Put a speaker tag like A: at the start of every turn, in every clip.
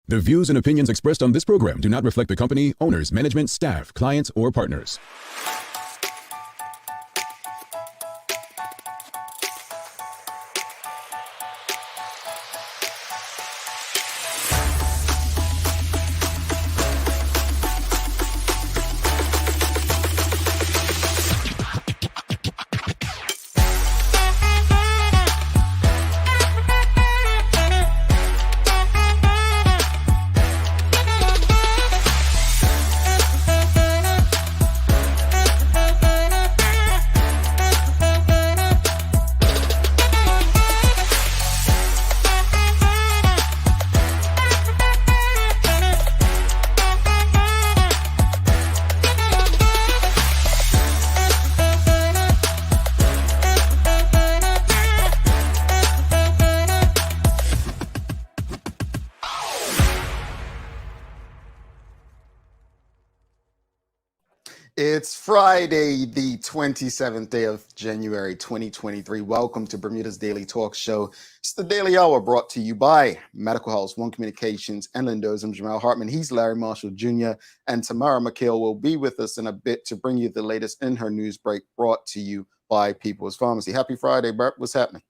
A: The views and opinions expressed on this program do not reflect the company, owners, management, staff, clients, or partners.
B: It's Friday, the 27th day of January, 2023. Welcome to Bermuda's Daily Talk Show. It's the Daily Hour brought to you by Medical House, One Communications, and Lindo's. I'm Jamal Hartman. He's Larry Marshall Jr. And Tamara McHale will be with us in a bit to bring you the latest in her news break brought to you by People's Pharmacy. Happy Friday, Bert. What's happening?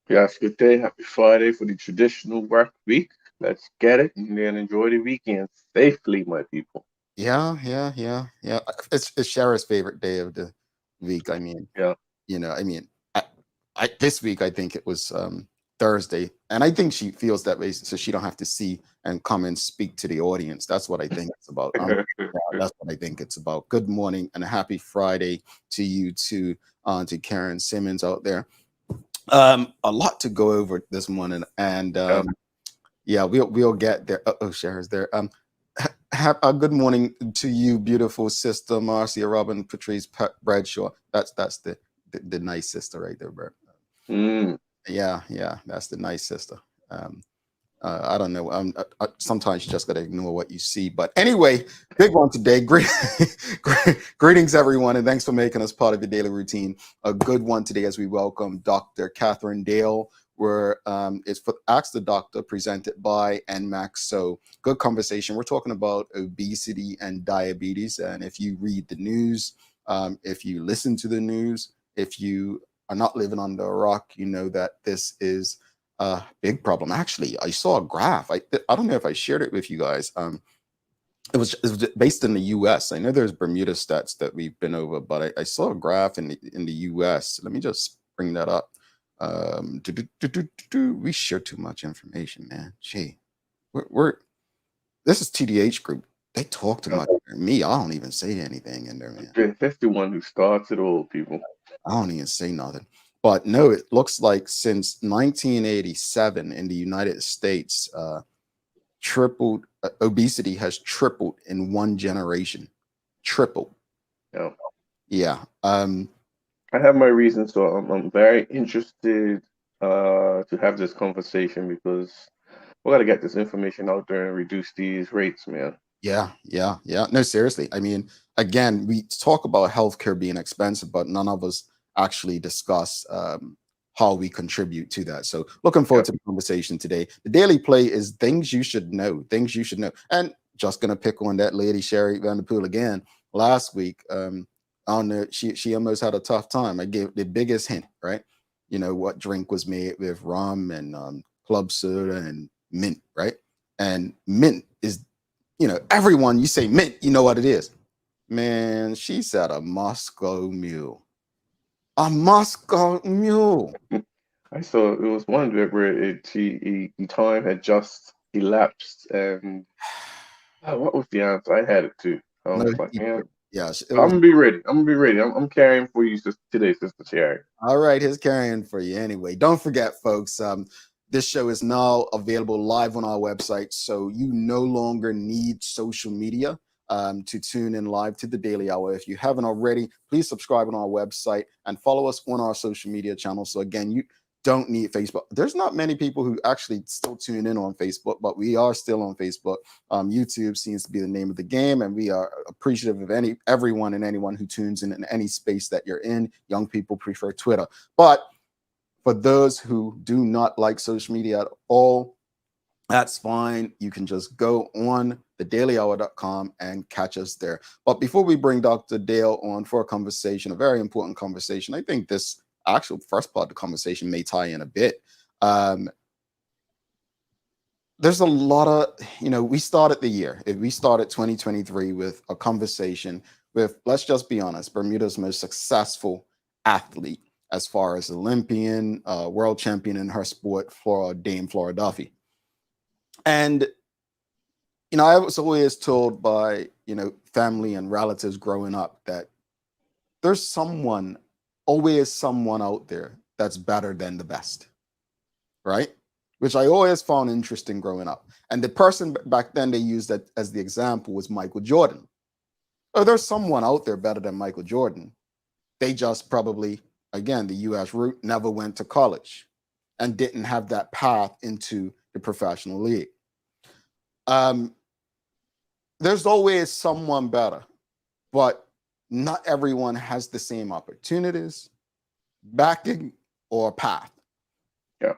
C: Yes, good day. Happy Friday for the traditional work week. Let's get it and then enjoy the weekend safely, my people.
B: Yeah. It's Shara's favorite day of the week.
C: Yeah.
B: This week I think it was Thursday, and I think she feels that way so she don't have to see and come and speak to the audience. That's what I think it's about. That's what I think it's about. Good morning and a happy Friday to you too, to Karen Simmons out there. A lot to go over this morning, and we'll get there. Shara's there. A good morning to you, beautiful sister Marcia Robin Patrice Bradshaw. That's the nice sister right there, bro. Yeah, that's the nice sister. I don't know. Sometimes you just gotta ignore what you see. But anyway, big one today. Greetings, everyone, and thanks for making us part of your daily routine. A good one today as we welcome Dr. Katherine Dale. Where it's for Ask the Doctor, presented by NMAC. So good conversation. We're talking about obesity and diabetes. And if you read the news, if you listen to the news, if you are not living under a rock, you know that this is a big problem. Actually, I saw a graph. I don't know if I shared it with you guys. It was based in the U.S. I know there's Bermuda stats that we've been over, but I saw a graph in the U.S. Let me just bring that up. We share too much information, man. Gee, we're this is TDH group. They talk too much. Me, I don't even say anything in there, man.
C: That's the one who starts it all, people.
B: I don't even say nothing. But no, it looks like since 1987 in the United States, obesity has tripled in one generation. Tripled. Yeah.
C: I have my reasons, so I'm very interested to have this conversation because we got to get this information out there and reduce these rates, man.
B: Yeah. No, seriously. I mean, again, we talk about healthcare being expensive, but none of us actually discuss how we contribute to that. So looking forward to the conversation today. The Daily Play is things you should know, And just going to pick on that lady, Sherry Vanderpool, again. Last week, I don't know, she almost had a tough time. I gave the biggest hint, right? You know, what drink was made with rum and club soda and mint, right? And mint is, everyone, you say mint, you know what it is. Man, she said a Moscow Mule. A Moscow Mule.
C: I saw it was one where the time had just elapsed, and what was the answer? I had it too. I was like, man.
B: Yes,
C: I'm gonna be ready. I'm carrying for you today, Sister Sherry.
B: All right, here's carrying for you anyway. Don't forget, folks, this show is now available live on our website, so you no longer need social media to tune in live to the Daily Hour. If you haven't already, please subscribe on our website and follow us on our social media channels. So again, you don't need Facebook. There's not many people who actually still tune in on Facebook, but we are still on Facebook. YouTube seems to be the name of the game, and we are appreciative of everyone and anyone who tunes in any space that you're in. Young people prefer Twitter. But for those who do not like social media at all, that's fine. You can just go on thedailyhour.com and catch us there. But before we bring Dr. Dale on for a conversation, a very important conversation, I think this actual first part of the conversation may tie in a bit. There's a lot of, we started the year, we started 2023 with a conversation with, let's just be honest, Bermuda's most successful athlete as far as Olympian, world champion in her sport, Dame Flora Duffy. And, I was always told by, family and relatives growing up that there's always someone out there that's better than the best, right? Which I always found interesting growing up. And the person back then they used that as the example was Michael Jordan. Oh, there's someone out there better than Michael Jordan. They just probably, again, the US route, never went to college and didn't have that path into the professional league. There's always someone better, but not everyone has the same opportunities, backing, or path.
C: Yeah.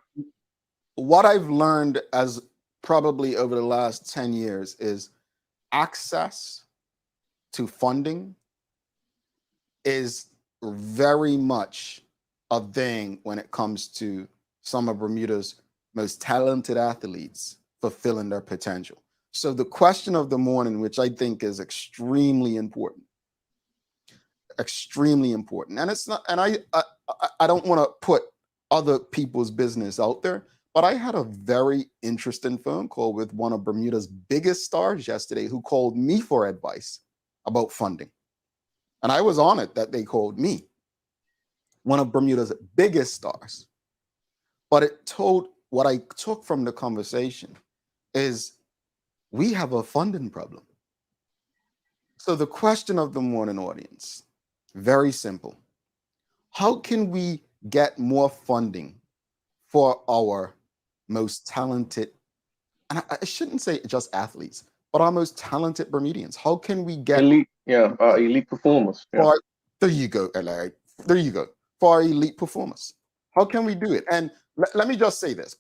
B: What I've learned as probably over the last 10 years is access to funding is very much a thing when it comes to some of Bermuda's most talented athletes fulfilling their potential. So the question of the morning, which I think is extremely important, and it's not, and I don't want to put other people's business out there, but I had a very interesting phone call with one of Bermuda's biggest stars yesterday who called me for advice about funding. And I was honored that they called me, one of Bermuda's biggest stars. But what I took from the conversation is we have a funding problem. So the question of the morning, audience, very simple. How can we get more funding for our most talented, and I shouldn't say just athletes, but our most talented Bermudians? How can we get
C: elite performers? Yeah.
B: There you go, Larry. There you go. For our elite performers. How can we do it? And let me just say this.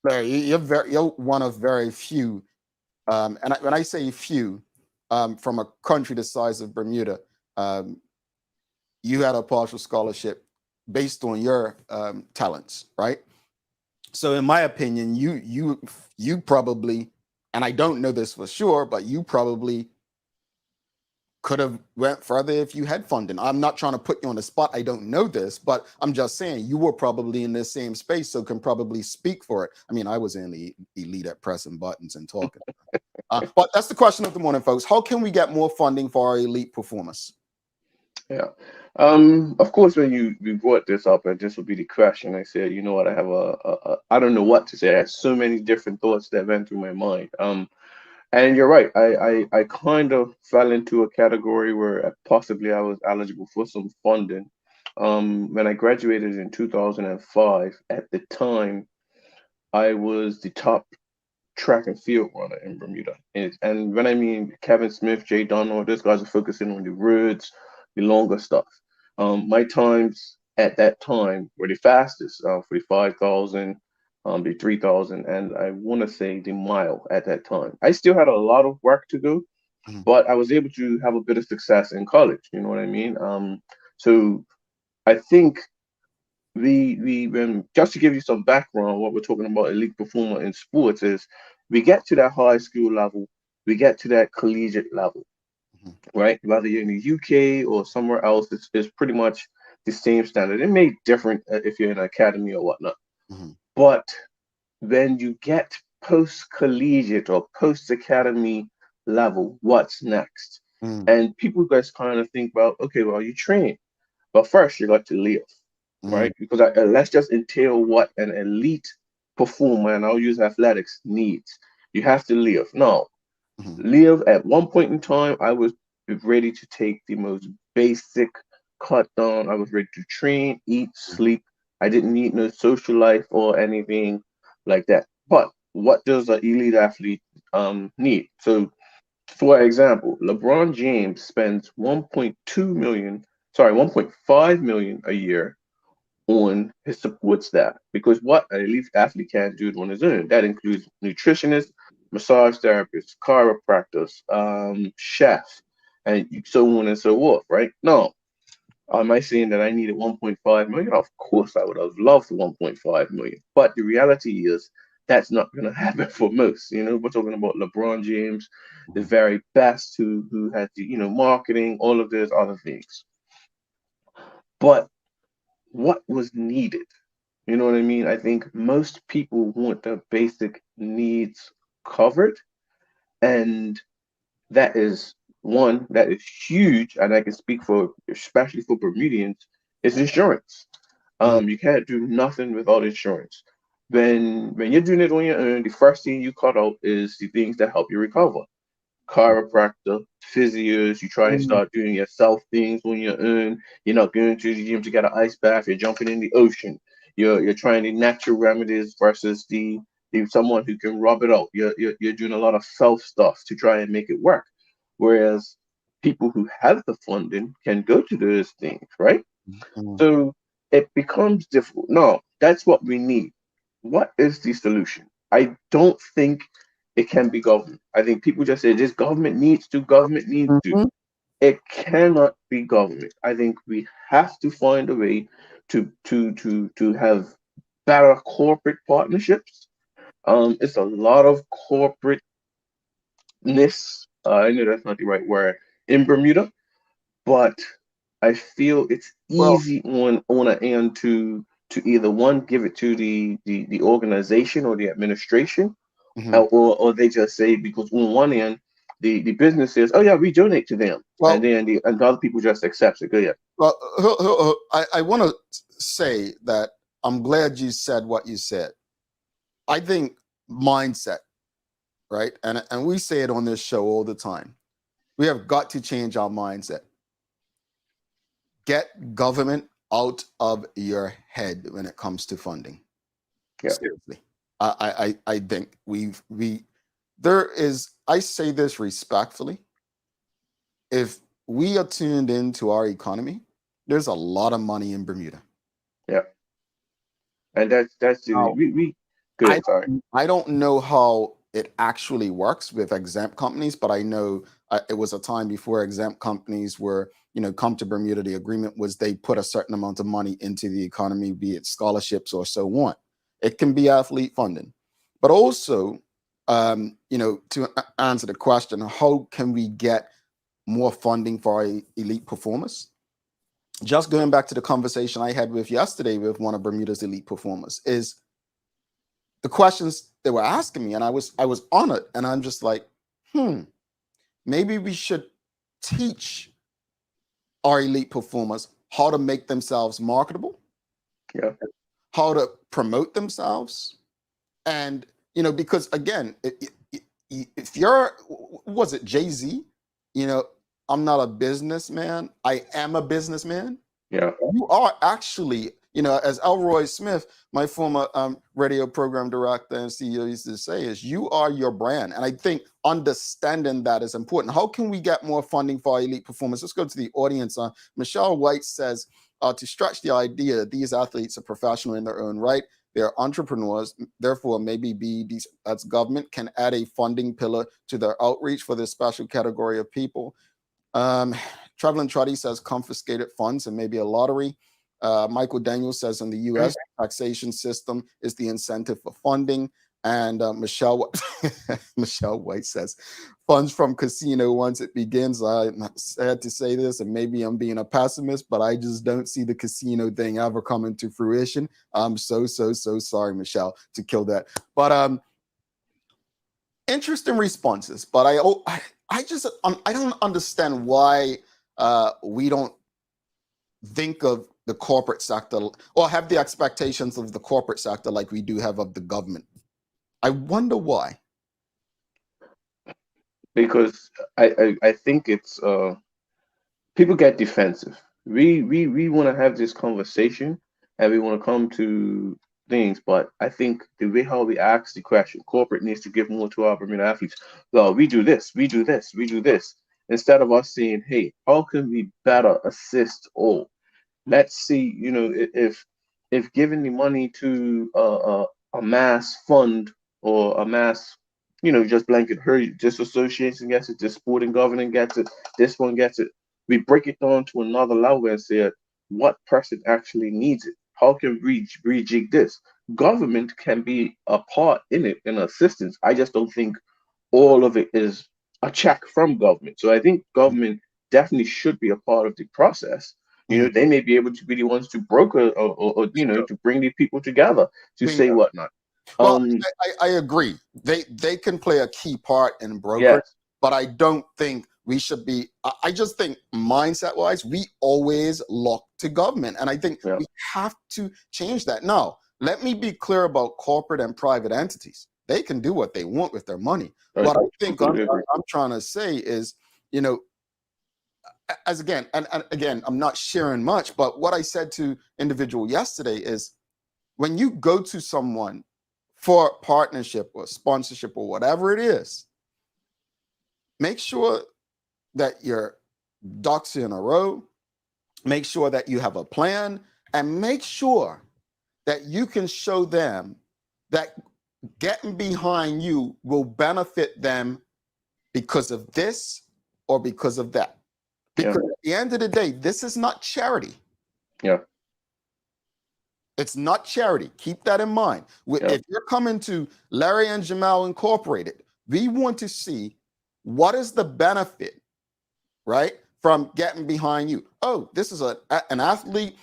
B: Larry, you're one of very few, when I say few, from a country the size of Bermuda, you had a partial scholarship based on your talents, right? So in my opinion, you probably, and I don't know this for sure, but you probably could have went further if you had funding. I'm not trying to put you on the spot. I don't know this, but I'm just saying you were probably in the same space, so can probably speak for it. I mean, I was in the elite at pressing buttons and talking. But that's the question of the morning, folks. How can we get more funding for our elite performers?
C: Yeah. Of course, when you brought this up, and this will be the question, I said, you know what, I have I don't know what to say. I have so many different thoughts that went through my mind. And you're right. I kind of fell into a category where possibly I was eligible for some funding. When I graduated in 2005, at the time, I was the top track and field runner in Bermuda. And when I mean Kevin Smith, Jay Donald, those guys are focusing on the roads, the longer stuff. My times at that time were the fastest, for the 5,000, the 3,000, and I want to say the mile at that time. I still had a lot of work to do, but I was able to have a bit of success in college. You know what I mean? So I think just to give you some background, what we're talking about elite performer in sports is we get to that high school level, we get to that collegiate level, right? Whether you're in the UK or somewhere else, it's pretty much the same standard. It may be different if you're in an academy or whatnot. But when you get post collegiate or post academy level, what's next? And people just kind of think, well, okay, well, you train, but first you got to live, right? Because let's just entail what an elite performer, and I'll use athletics, needs. You have to live. No, live at one point in time, I was ready to take the most basic cut down. I was ready to train, eat, sleep. I didn't need no social life or anything like that. But what does an elite athlete need? So, for example, LeBron James spends 1.5 million a year on his support staff, because what an elite athlete can't do it on his own. That includes nutritionists, massage therapists, chiropractors, chefs, and so on and so forth, right? No, am I saying that I needed 1.5 million? Of course, I would have loved 1.5 million. But the reality is that's not going to happen for most. We're talking about LeBron James, the very best who had the, marketing, all of those other things. But what was needed? You know what I mean? I think most people want their basic needs covered, and that is one that is huge, and I can speak for especially for Bermudians, is insurance. You can't do nothing without insurance. When you're doing it on your own, the first thing you cut out is the things that help you recover. Chiropractor, physios, you try and start doing yourself things on your own. You're not going to the gym to get an ice bath, you're jumping in the ocean. You're trying the natural remedies versus the someone who can rub it out. You're doing a lot of self stuff to try and make it work. Whereas people who have the funding can go to those things, right? So it becomes difficult. No, that's what we need. What is the solution? I don't think it can be government. I think people just say this government needs to, government needs to.
B: Mhm.
C: It cannot be government. I think we have to find a way to have better corporate partnerships. It's a lot of corporateness. I know that's not the right word in Bermuda, but I feel it's
B: Well,
C: easy on an end to either one give it to the organization or the administration,
B: mhm.
C: or they just say, because on one end the business says, oh yeah, we donate to them, and
B: well,
C: then the other people just accept it. Go ahead.
B: well. I want to say that I'm glad you said what you said. I think mindset, right? And we say it on this show all the time. We have got to change our mindset. Get government out of your head when it comes to funding.
C: Yeah.
B: Seriously. I think there is, I say this respectfully. If we are tuned into our economy, there's a lot of money in Bermuda.
C: Yeah. And that's the
B: Now,
C: we go
B: I
C: ahead, sorry.
B: I don't know how it actually works with exempt companies, but I know it was a time before exempt companies were, come to Bermuda. The agreement was they put a certain amount of money into the economy, be it scholarships or so on. It can be athlete funding, but also, to answer the question, how can we get more funding for our elite performers? Just going back to the conversation I had with yesterday with one of Bermuda's elite performers is the questions they were asking me, and I was on it, and I'm just like, maybe we should teach our elite performers how to make themselves marketable,
C: Yeah.
B: how to promote themselves, and because again, if you're, was it Jay-Z? I'm not a businessman, I am a businessman.
C: Yeah.
B: You are actually, as Elroy Smith, my former radio program director and CEO, used to say, is you are your brand. And I think understanding that is important. How can we get more funding for our elite performance? Let's go to the audience. Michelle White says, to stretch the idea, these athletes are professional in their own right. They're entrepreneurs, therefore maybe these, that's government, can add a funding pillar to their outreach for this special category of people. Traveling Truddy says confiscated funds and maybe a lottery. Michael Daniels says in the U.S. taxation system is the incentive for funding. And Michelle White says funds from casino once it begins. I'm sad to say this, and maybe I'm being a pessimist, but I just don't see the casino thing ever coming to fruition. I'm so sorry, Michelle, to kill that. But interesting responses. But I don't understand why we don't think of the corporate sector or have the expectations of the corporate sector like we do have of the government. I wonder why.
C: Because I think it's people get defensive. We want to have this conversation and we want to come to things, but I think the way how we ask the question, corporate needs to give more to our Bermuda athletes. Well, we do this, we do this, we do this. Instead of us saying, hey, how can we better assist all? Let's see, if if giving the money to a mass fund or a mass, just blanket herd, this association gets it, this sporting government gets it, this one gets it. We break it down to another level and say what person actually needs it. How can we rejig this? Government can be a part in it, in assistance. I just don't think all of it is a check from government. So I think government definitely should be a part of the process. They may be able to be the ones to broker or to bring these people together to say
B: Bingo.
C: whatnot.
B: Well, I agree. They can play a key part in brokerage,
C: Yes.
B: but I don't think we should be. I just think mindset wise, we always look to government, and I think
C: Yeah.
B: we have to change that. Now, let me be clear about corporate and private entities. They can do what they want with their money. What I think I'm trying to say is, as again, and again, I'm not sharing much, but what I said to individual yesterday is, when you go to someone for partnership or sponsorship or whatever it is, make sure that your ducks are in a row, make sure that you have a plan, and make sure that you can show them that getting behind you will benefit them because of this or because of that. Because at the end of the day, this is not charity.
C: Yeah.
B: It's not charity. Keep that in mind. If you're coming to Larry and Jamal Incorporated, we want to see what is the benefit, right, from getting behind you. Oh, this is an athlete.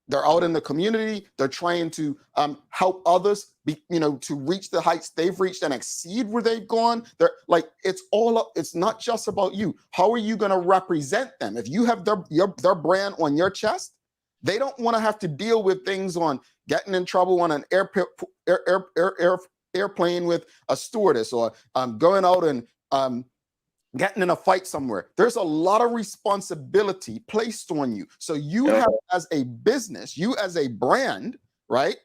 B: They're out in the community. They're trying to help others, to reach the heights they've reached and exceed where they've gone. They're like, it's not just about you. How are you going to represent them? If you have their brand on your chest, they don't want to have to deal with things on getting in trouble on an airplane with a stewardess, or going out and getting in a fight somewhere. There's a lot of responsibility placed on you. So you have, as a business, you as a brand, right?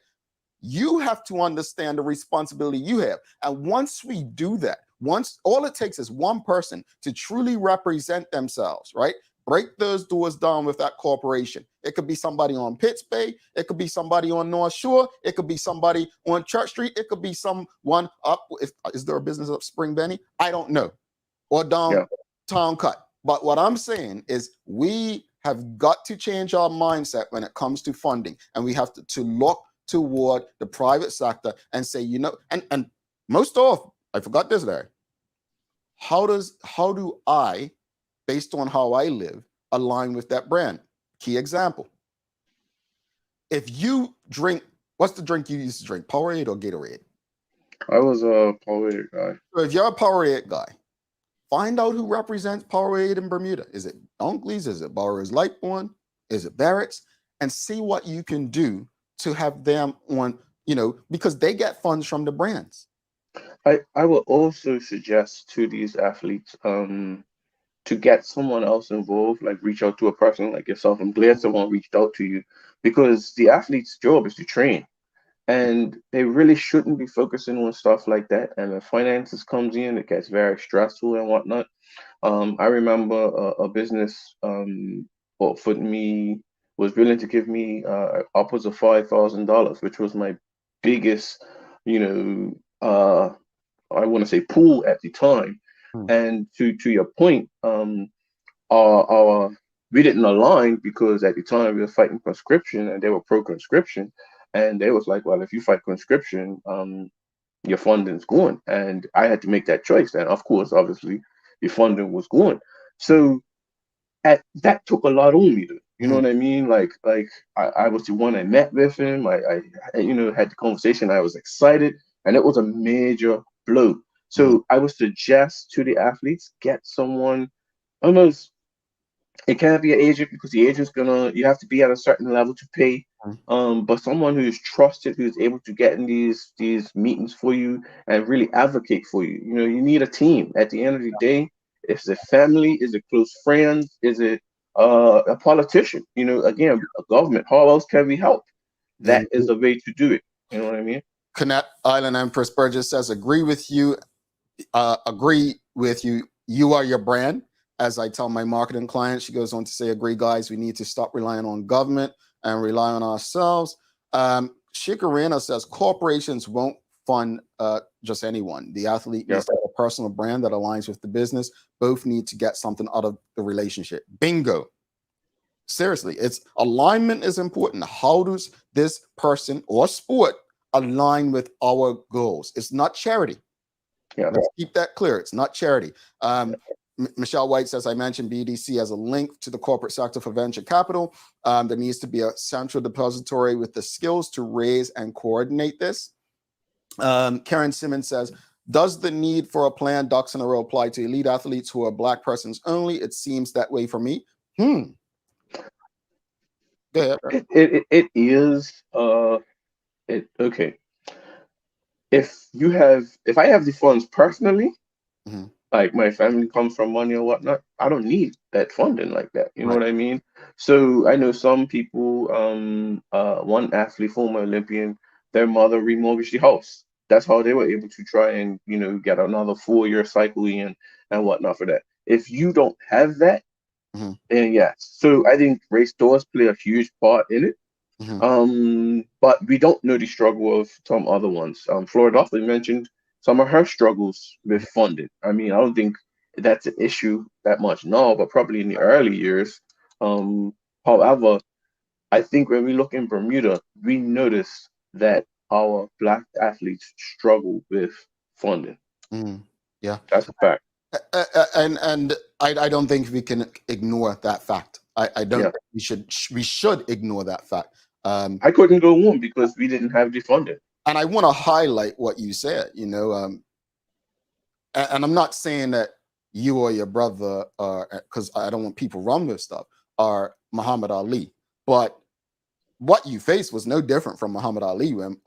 B: You have to understand the responsibility you have. And once we do that, all it takes is one person to truly represent themselves, right? Break those doors down with that corporation. It could be somebody on Pitts Bay. It could be somebody on North Shore. It could be somebody on Church Street. It could be someone up. Is there a business up Spring Benny? I don't know. Or down Town Cut. But what I'm saying is, we have got to change our mindset when it comes to funding. And we have to look toward the private sector and say, and most of, I forgot this there. How do I, based on how I live, align with that brand? Key example. If you drink, what's the drink you used to drink? Powerade or Gatorade?
C: I was a Powerade guy.
B: So if you're a Powerade guy, find out who represents Powerade in Bermuda. Is it Dunkley's? Is it Bowers Lightbourne? Is it Barrett's? And see what you can do to have them on, because they get funds from the brands.
C: I would also suggest to these athletes to get someone else involved, like reach out to a person like yourself. I'm glad someone reached out to you, because the athlete's job is to train. And they really shouldn't be focusing on stuff like that. And when finances comes in, it gets very stressful and whatnot. I remember a business for me was willing to give me upwards of $5,000, which was my biggest, I want to say pool at the time. And to your point, our we didn't align, because at the time we were fighting conscription and they were pro-conscription. And they was like, well, if you fight conscription, your funding's going. And I had to make that choice. And of course, obviously, the funding was going. So that took a lot on me, you know what I mean? Like I was the one that met with him. I had the conversation. I was excited, and it was a major blow. So I would suggest to the athletes, get someone almost. It can't be an agent, because the agent's you have to be at a certain level to pay. But someone who is trusted, who's able to get in these meetings for you and really advocate for you. You need a team. At the end of the day, is it family? Is it close friends? Is it a politician? Again, a government. How else can we help? That is the way to do it. You know what I mean?
B: Connect Island Empress Burgess says, agree with you. You are your brand. As I tell my marketing clients, she goes on to say, agree, guys, we need to stop relying on government and rely on ourselves. Shikarina says corporations won't fund just anyone. The athlete needs to have a personal brand that aligns with the business. Both need to get something out of the relationship. Bingo. Seriously, it's alignment is important. How does this person or sport align with our goals? It's not charity. Let's keep that clear. It's not charity. Michelle White says, I mentioned BDC as a link to the corporate sector for venture capital. There needs to be a central depository with the skills to raise and coordinate this. Karen Simmons says, does the need for a plan ducks in a row apply to elite athletes who are Black persons only? It seems that way for me. Go ahead.
C: It is okay. If I have the funds personally, like my family comes from money or whatnot, I don't need that funding like that. You know what I mean? So I know some people, one athlete, former Olympian, their mother remortgaged the house. That's how they were able to try and, get another 4-year cycle in and whatnot for that. If you don't have that, then yes. So I think race does play a huge part in it. But we don't know the struggle of some other ones. Florida Duffy mentioned some of her struggles with funding. I mean, I don't think that's an issue that much now, but probably in the early years. However, I think when we look in Bermuda, we notice that our Black athletes struggle with funding.
B: Yeah,
C: that's a fact.
B: And I don't think we can ignore that fact. I don't. We should ignore that fact.
C: I couldn't go on because we didn't have the funding.
B: And I want to highlight what you said. And I'm not saying that you or your brother are, because I don't want people wrong with stuff, are Muhammad Ali. But what you faced was no different from Muhammad Ali when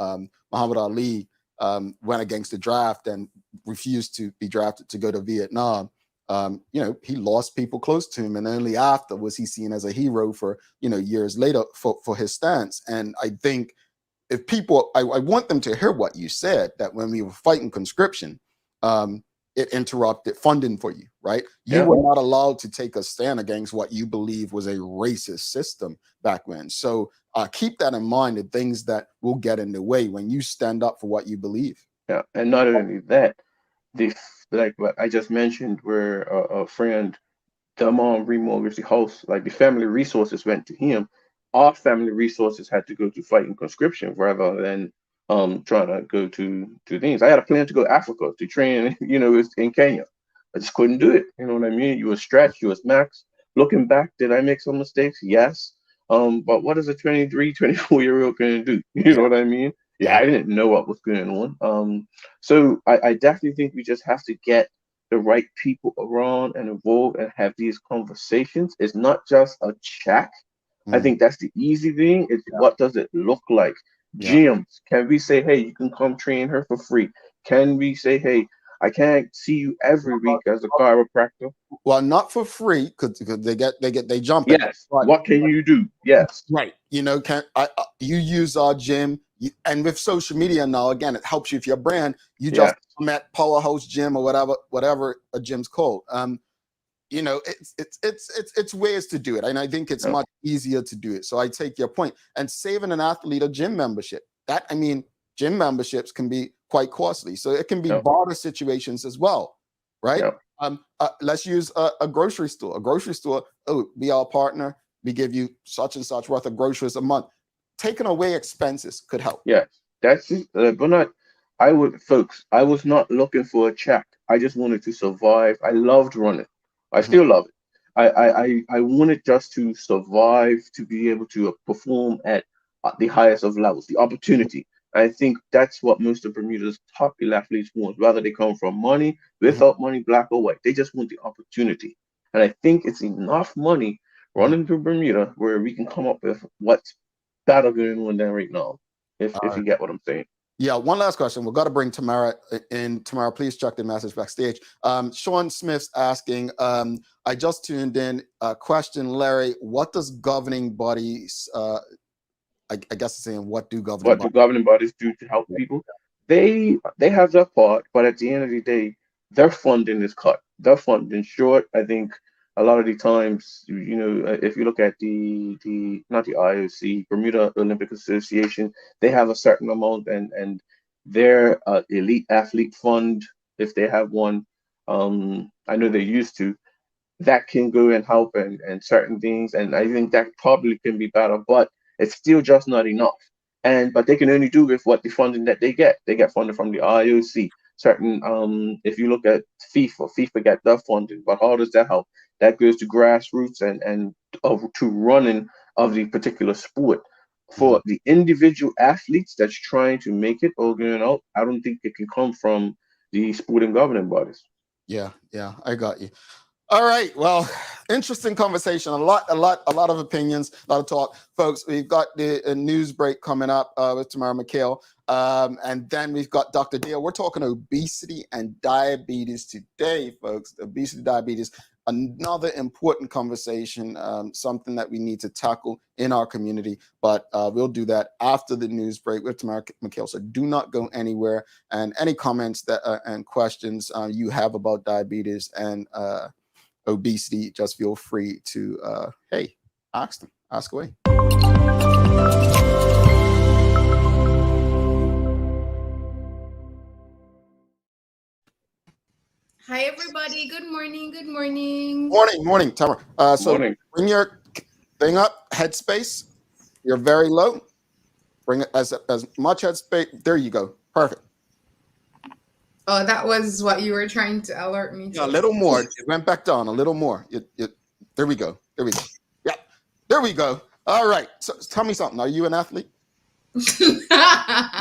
B: Muhammad Ali went against the draft and refused to be drafted to go to Vietnam. He lost people close to him, and only after was he seen as a hero for, years later for his stance. And I think if people, I want them to hear what you said, that when we were fighting conscription, it interrupted funding for you, right? You were not allowed to take a stand against what you believe was a racist system back then. So keep that in mind, the things that will get in the way when you stand up for what you believe.
C: Yeah, and not only that, like what I just mentioned, where a friend, the mom remortgaged the house, like the family resources went to him. Our family resources had to go to fighting conscription rather than trying to go to things. I had a plan to go to Africa to train, in Kenya. I just couldn't do it. You know what I mean? You were stretched, you was max. Looking back, did I make some mistakes? Yes. But what is a 23, 24-year-old going to do? You know what I mean? Yeah, I didn't know what was going on. So I definitely think we just have to get the right people around and involved and have these conversations. It's not just a check. I think that's the easy thing. It's what does it look like? Gyms, can we say, hey, you can come train her for free? Can we say, hey, I can't see you every week as a chiropractor?
B: Well, not for free, because they jump.
C: Yes. What can you do? Yes.
B: Right. You use our gym, and with social media now, again, it helps you with your brand. You just come at Powerhouse Gym or whatever a gym's called. It's ways to do it, and I think it's much easier to do it. So I take your point. And saving an athlete a gym membership, gym memberships can be quite costly. So it can be barter situations as well, right? Let's use a grocery store. A grocery store, be our partner. We give you such and such worth of groceries a month. Taking away expenses could help.
C: Yes, that's it. But I was not looking for a check. I just wanted to survive. I loved running. I still love it. I wanted just to survive, to be able to perform at the highest of levels, the opportunity. I think that's what most of Bermuda's top elite athletes want, whether they come from money, without money, Black or white. They just want the opportunity. And I think it's enough money running through Bermuda where we can come up with what's better going on there right now, if you get what I'm saying.
B: Yeah, one last question. We've got to bring Tamara in. Tamara, please check the message backstage. Sean Smith's asking, I just tuned in. Question, Larry, what does governing bodies, I guess it's saying, what do governing
C: bodies do to help people? They have their part, but at the end of the day, their funding is cut. Their funding short. I think a lot of the times, if you look at the not the IOC, Bermuda Olympic Association, they have a certain amount, and their elite athlete fund, if they have one, I know they used to, that can go and help and certain things. And I think that probably can be better, but it's still just not enough. But they can only do with what the funding that they get. They get funding from the IOC. Certain if you look at FIFA get their funding, but how does that help? That goes to grassroots and to running of the particular sport. For the individual athletes that's trying to make it or going out, I don't think it can come from the sporting governing bodies.
B: Yeah, I got you. All right. Well, interesting conversation. A lot of opinions, a lot of talk, folks. We've got the news break coming up with Tamara McHale, and then we've got Dr. Dale. We're talking obesity and diabetes today, folks. Obesity, diabetes, another important conversation, something that we need to tackle in our community. But we'll do that after the news break with Tamara McHale. So do not go anywhere. And any comments that and questions you have about diabetes and obesity, just feel free to ask away.
D: Hi everybody, good morning.
B: Morning, Tamara.
C: Morning.
B: Bring your thing up, headspace. You're very low. Bring it as much headspace. There you go. Perfect.
D: Oh, that was what you were trying to alert me to.
B: Yeah, a little more. It went back down a little more. There we go. Yeah, there we go. All right. So tell me something. Are you an athlete? You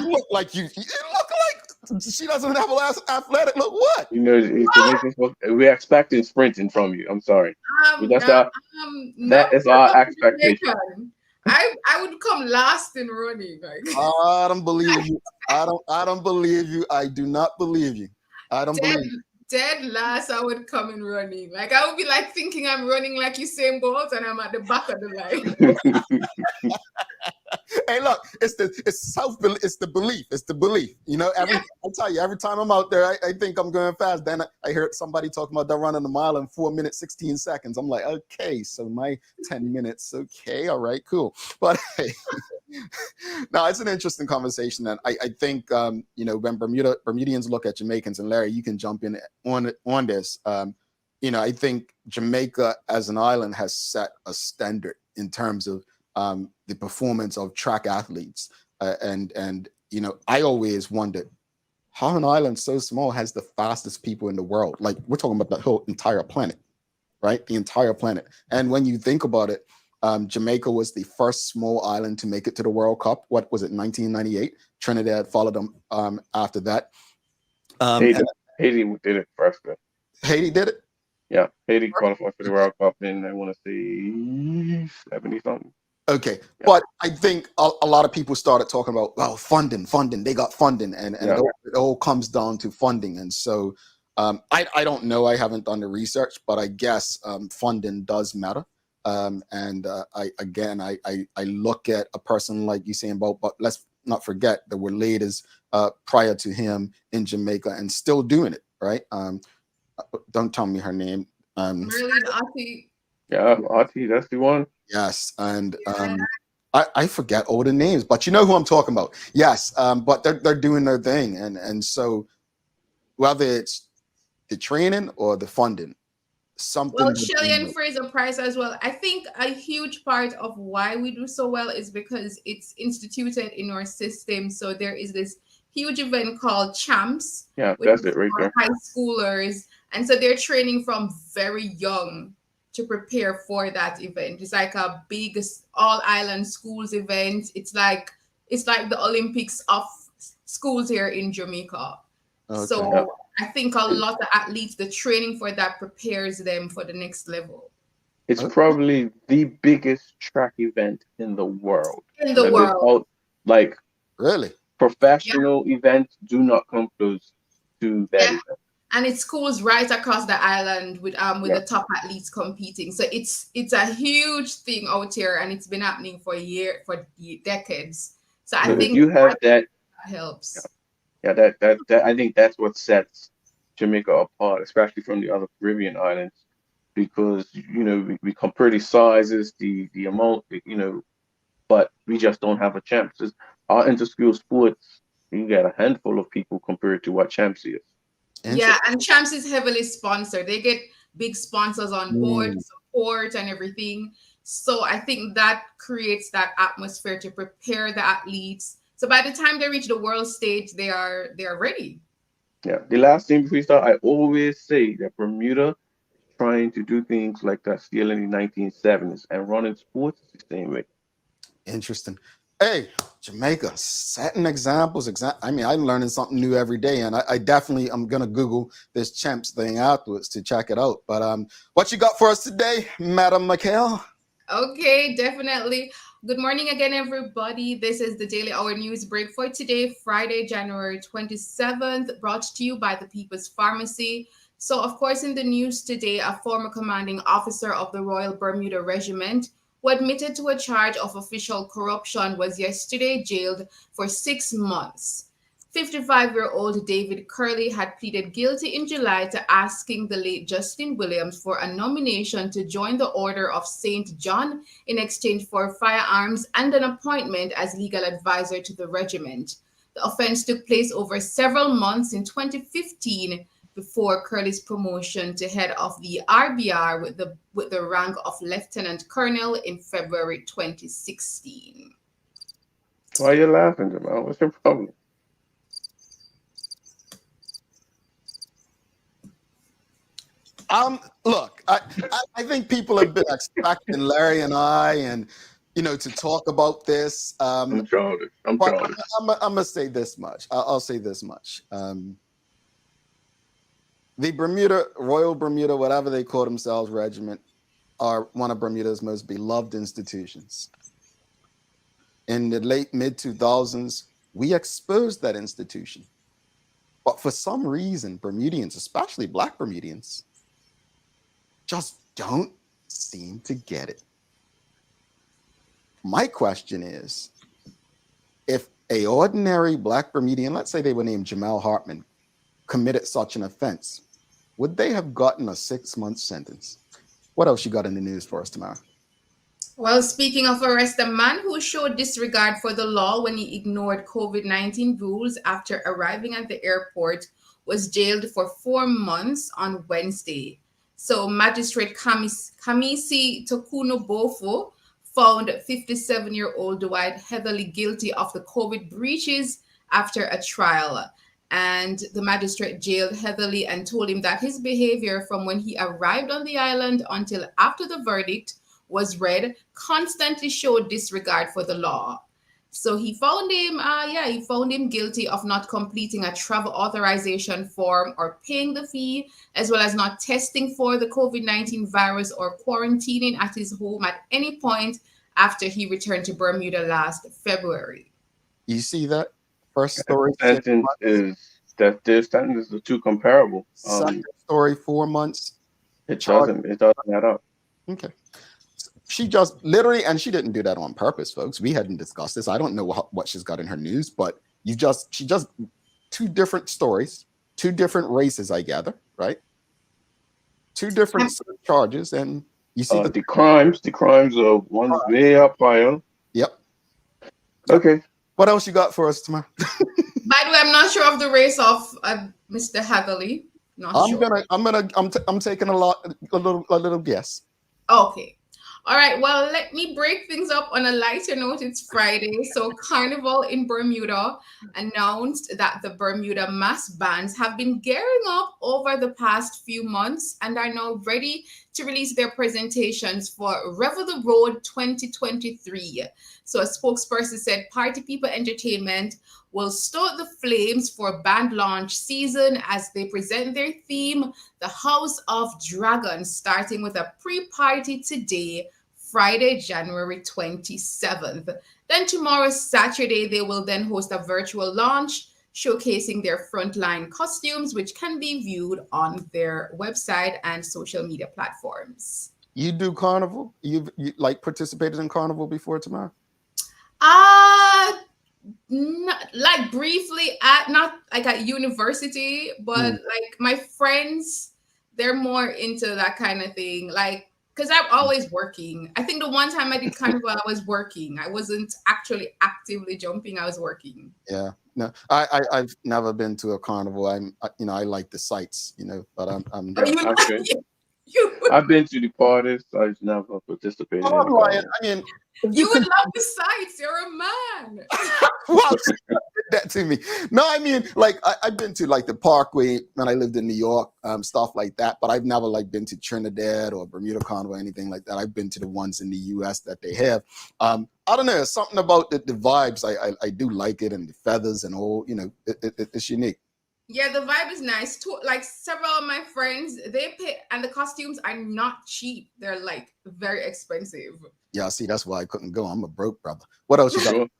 B: look like you look like she doesn't have a athletic look. What?
C: We're expecting sprinting from you. I'm sorry. That is our expectation.
D: I would come last in running. Like.
B: I don't believe you. I don't believe you. I do not believe you. I don't believe you.
D: Dead last, I would come in running. Like I would be like thinking I'm running like Usain Bolt and I'm at the back of the line.
B: Hey, look, it's the belief. You know, I tell you, every time I'm out there, I think I'm going fast. Then I heard somebody talking about they're running a mile in 4 minutes, 16 seconds. I'm like, okay, so my 10 minutes. Okay, all right, cool. But hey, no, it's an interesting conversation. And I think, when Bermudians look at Jamaicans, and Larry, you can jump in on this. I think Jamaica as an island has set a standard in terms of the performance of track athletes. I always wondered how an island so small has the fastest people in the world. Like we're talking about the whole entire planet, right? The entire planet. And when you think about it, Jamaica was the first small island to make it to the World Cup. What was it, 1998? Trinidad followed them after that.
C: Haiti did it first.
B: Haiti did it?
C: Yeah, Haiti qualified for the World Cup in, I want to say, 70-something.
B: Okay, yeah. But I think a lot of people started talking about, well, funding. They got funding, and it all comes down to funding. And so I don't know. I haven't done the research, but I guess funding does matter. I look at a person like Usain Bolt, but let's not forget there were leaders prior to him in Jamaica and still doing it, right? Don't tell me her name.
D: Merlin Ati.
C: Yeah, Ati, that's the one.
B: Yes, and I forget all the names, but you know who I'm talking about. Yes, but they're doing their thing, and so whether it's the training or the funding, something.
D: Well, Shelley and Fraser Price as well. I think a huge part of why we do so well is because it's instituted in our system. So there is this huge event called Champs.
C: Yeah, that's it right there.
D: High schoolers, and so they're training from very young to prepare for that event. It's like a big all island schools event. It's like the Olympics of schools here in Jamaica. Okay. So I think a lot of athletes, the training for that prepares them for the next level.
C: It's probably the biggest track event in the world.
B: Like really,
C: professional events do not come close to that event.
D: And it's schools right across the island with the top athletes competing. So it's a huge thing out here, and it's been happening for decades. So I think
C: you have that
D: helps.
C: Yeah, that I think that's what sets Jamaica apart, especially from the other Caribbean islands. because we compare the sizes, the amount, but we just don't have a champ. Just our inter-school sports, you get a handful of people compared to what champs is.
D: Yeah, and Champs is heavily sponsored. They get big sponsors on board, support and everything. So I think that creates that atmosphere to prepare the athletes. So by the time they reach the world stage, they are ready.
C: Yeah. The last thing before we start, I always say that Bermuda trying to do things like that still in the 1970s, and running sports is the same way.
B: Interesting. Hey, Jamaica, setting examples. I mean, I'm learning something new every day, and I definitely I'm gonna Google this champs thing afterwards to check it out. But what you got for us today, Madam McHale?
D: Okay, definitely. Good morning again, everybody. This is the Daily Hour News Break for today, Friday, January 27th, brought to you by the People's Pharmacy. So, of course, in the news today, a former commanding officer of the Royal Bermuda Regiment who admitted to a charge of official corruption was yesterday jailed for 6 months. 55-year-old David Curley had pleaded guilty in July to asking the late Justin Williams for a nomination to join the Order of St. John in exchange for firearms and an appointment as legal advisor to the regiment. The offense took place over several months in 2015 before Curley's promotion to head of the RBR with the rank of lieutenant colonel in February 2016.
C: Why are you laughing, Jamal? What's your problem?
B: Look, I think people have been expecting Larry and I, and to talk about this.
C: I'm childish. I'm
B: But
C: childish.
B: I'm gonna say this much. I'll say this much. The Royal Bermuda, whatever they call themselves, regiment, are one of Bermuda's most beloved institutions. In the late mid 2000s, we exposed that institution, but for some reason, Bermudians, especially Black Bermudians, just don't seem to get it. My question is, if a ordinary Black Bermudian, let's say they were named Jamal Hartman, committed such an offense, would they have gotten a 6-month sentence? What else you got in the news for us tomorrow?
D: Well, speaking of arrest, a man who showed disregard for the law when he ignored COVID-19 rules after arriving at the airport was jailed for 4 months on Wednesday. So Magistrate Kamisi Tokuno Bofo found 57-year-old Dwight Heatherly guilty of the COVID breaches after a trial. And the magistrate jailed Heatherly and told him that his behavior from when he arrived on the island until after the verdict was read constantly showed disregard for the law. So he found him guilty of not completing a travel authorization form or paying the fee, as well as not testing for the COVID-19 virus or quarantining at his home at any point after he returned to Bermuda last February.
B: You see that? First story,
C: Sentence is that their sentences are too comparable.
B: Second story, 4 months.
C: It doesn't add up.
B: Okay. She just literally, and she didn't do that on purpose, folks. We hadn't discussed this. I don't know what she's got in her news, but she just two different stories, two different races, I gather, right? Two different charges, and you see
C: the crimes are one way up higher.
B: Yep.
C: Okay.
B: What else you got for us tomorrow?
D: By the way, I'm not sure of the race of Mr. Heatherly.
B: I'm taking a little guess.
D: Okay. All right, well, let me break things up on a lighter note. It's Friday. So Carnival in Bermuda announced that the Bermuda mass bands have been gearing up over the past few months and are now ready to release their presentations for Revel the Road 2023. So a spokesperson said Party People Entertainment will stoke the flames for band launch season as they present their theme, the House of Dragons, starting with a pre-party today, Friday, January 27th. Then tomorrow, Saturday, they will then host a virtual launch showcasing their frontline costumes, which can be viewed on their website and social media platforms.
B: You do Carnival? You like participated in Carnival before tomorrow?
D: Like briefly not like at university, but like my friends they're more into that kind of thing. Like, because I'm always working. I think the one time I did carnival, I was working. I wasn't actually actively jumping. I was working.
B: Yeah. No, I've never been to a carnival. I like the sights, but I'm
C: I've been to the parties. I've never participated in
B: lying. I mean,
D: you would love the sights. You're a man.
B: Well, that to me. No, I mean, like I've been to like the Parkway when I lived in New York, stuff like that. But I've never like been to Trinidad or Bermuda Carnival or anything like that. I've been to the ones in the U.S. that they have. I don't know, something about the vibes. I do like it, and the feathers and all. It's unique.
D: Yeah, the vibe is nice. Like several of my friends, they pay, and the costumes are not cheap. They're like very expensive.
B: Yeah, see, that's why I couldn't go. I'm a broke brother. What else you got?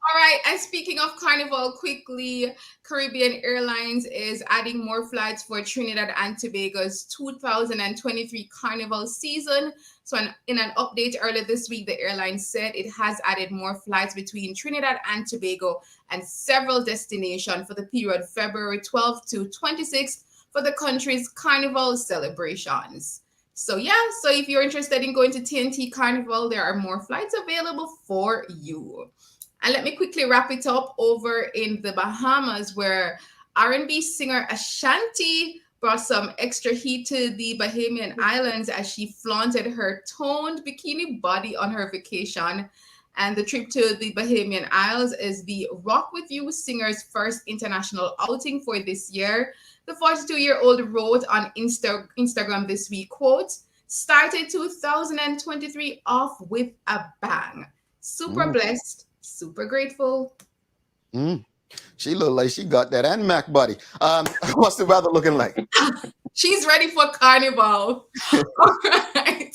D: All right, and speaking of carnival, quickly, Caribbean Airlines is adding more flights for Trinidad and Tobago's 2023 carnival season. So in an update earlier this week, the airline said it has added more flights between Trinidad and Tobago and several destinations for the period February 12th to 26th for the country's carnival celebrations. So yeah, so if you're interested in going to TNT Carnival, there are more flights available for you. And let me quickly wrap it up over in the Bahamas, where R&B singer Ashanti brought some extra heat to the Bahamian Islands as she flaunted her toned bikini body on her vacation. And the trip to the Bahamian Isles is the Rock With You singer's first international outing for this year. The 42-year-old wrote on Instagram this week, quote, "Started 2023 off with a bang. Super blessed. Super grateful."
B: She look like she got that NMAC body. What's the weather looking like?
D: She's ready for carnival. All right.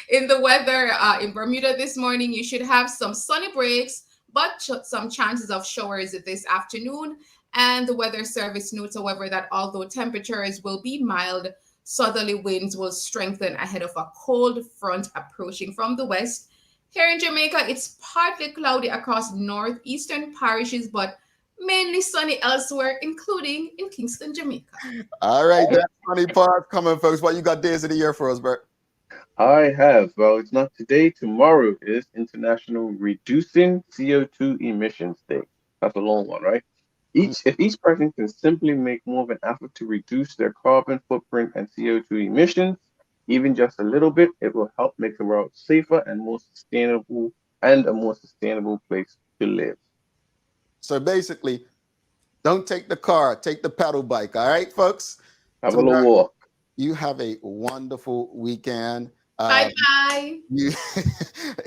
D: In the weather in Bermuda this morning, you should have some sunny breaks, but some chances of showers this afternoon. And the weather service notes, however, that although temperatures will be mild, southerly winds will strengthen ahead of a cold front approaching from the west. Here in Jamaica, it's partly cloudy across northeastern parishes, but mainly sunny elsewhere, including in Kingston, Jamaica.
B: All right, that sunny part coming, folks. What you got days of the year for us, Bert?
C: I have. Well, it's not today. Tomorrow is International Reducing CO2 Emissions Day. That's a long one, right? If each person can simply make more of an effort to reduce their carbon footprint and CO2 emissions, even just a little bit, it will help make the world safer and more sustainable, and a more sustainable place to live.
B: So basically, don't take the car, take the pedal bike. All right, folks?
C: Have a little walk.
B: You have a wonderful weekend.
D: Bye-bye.
B: You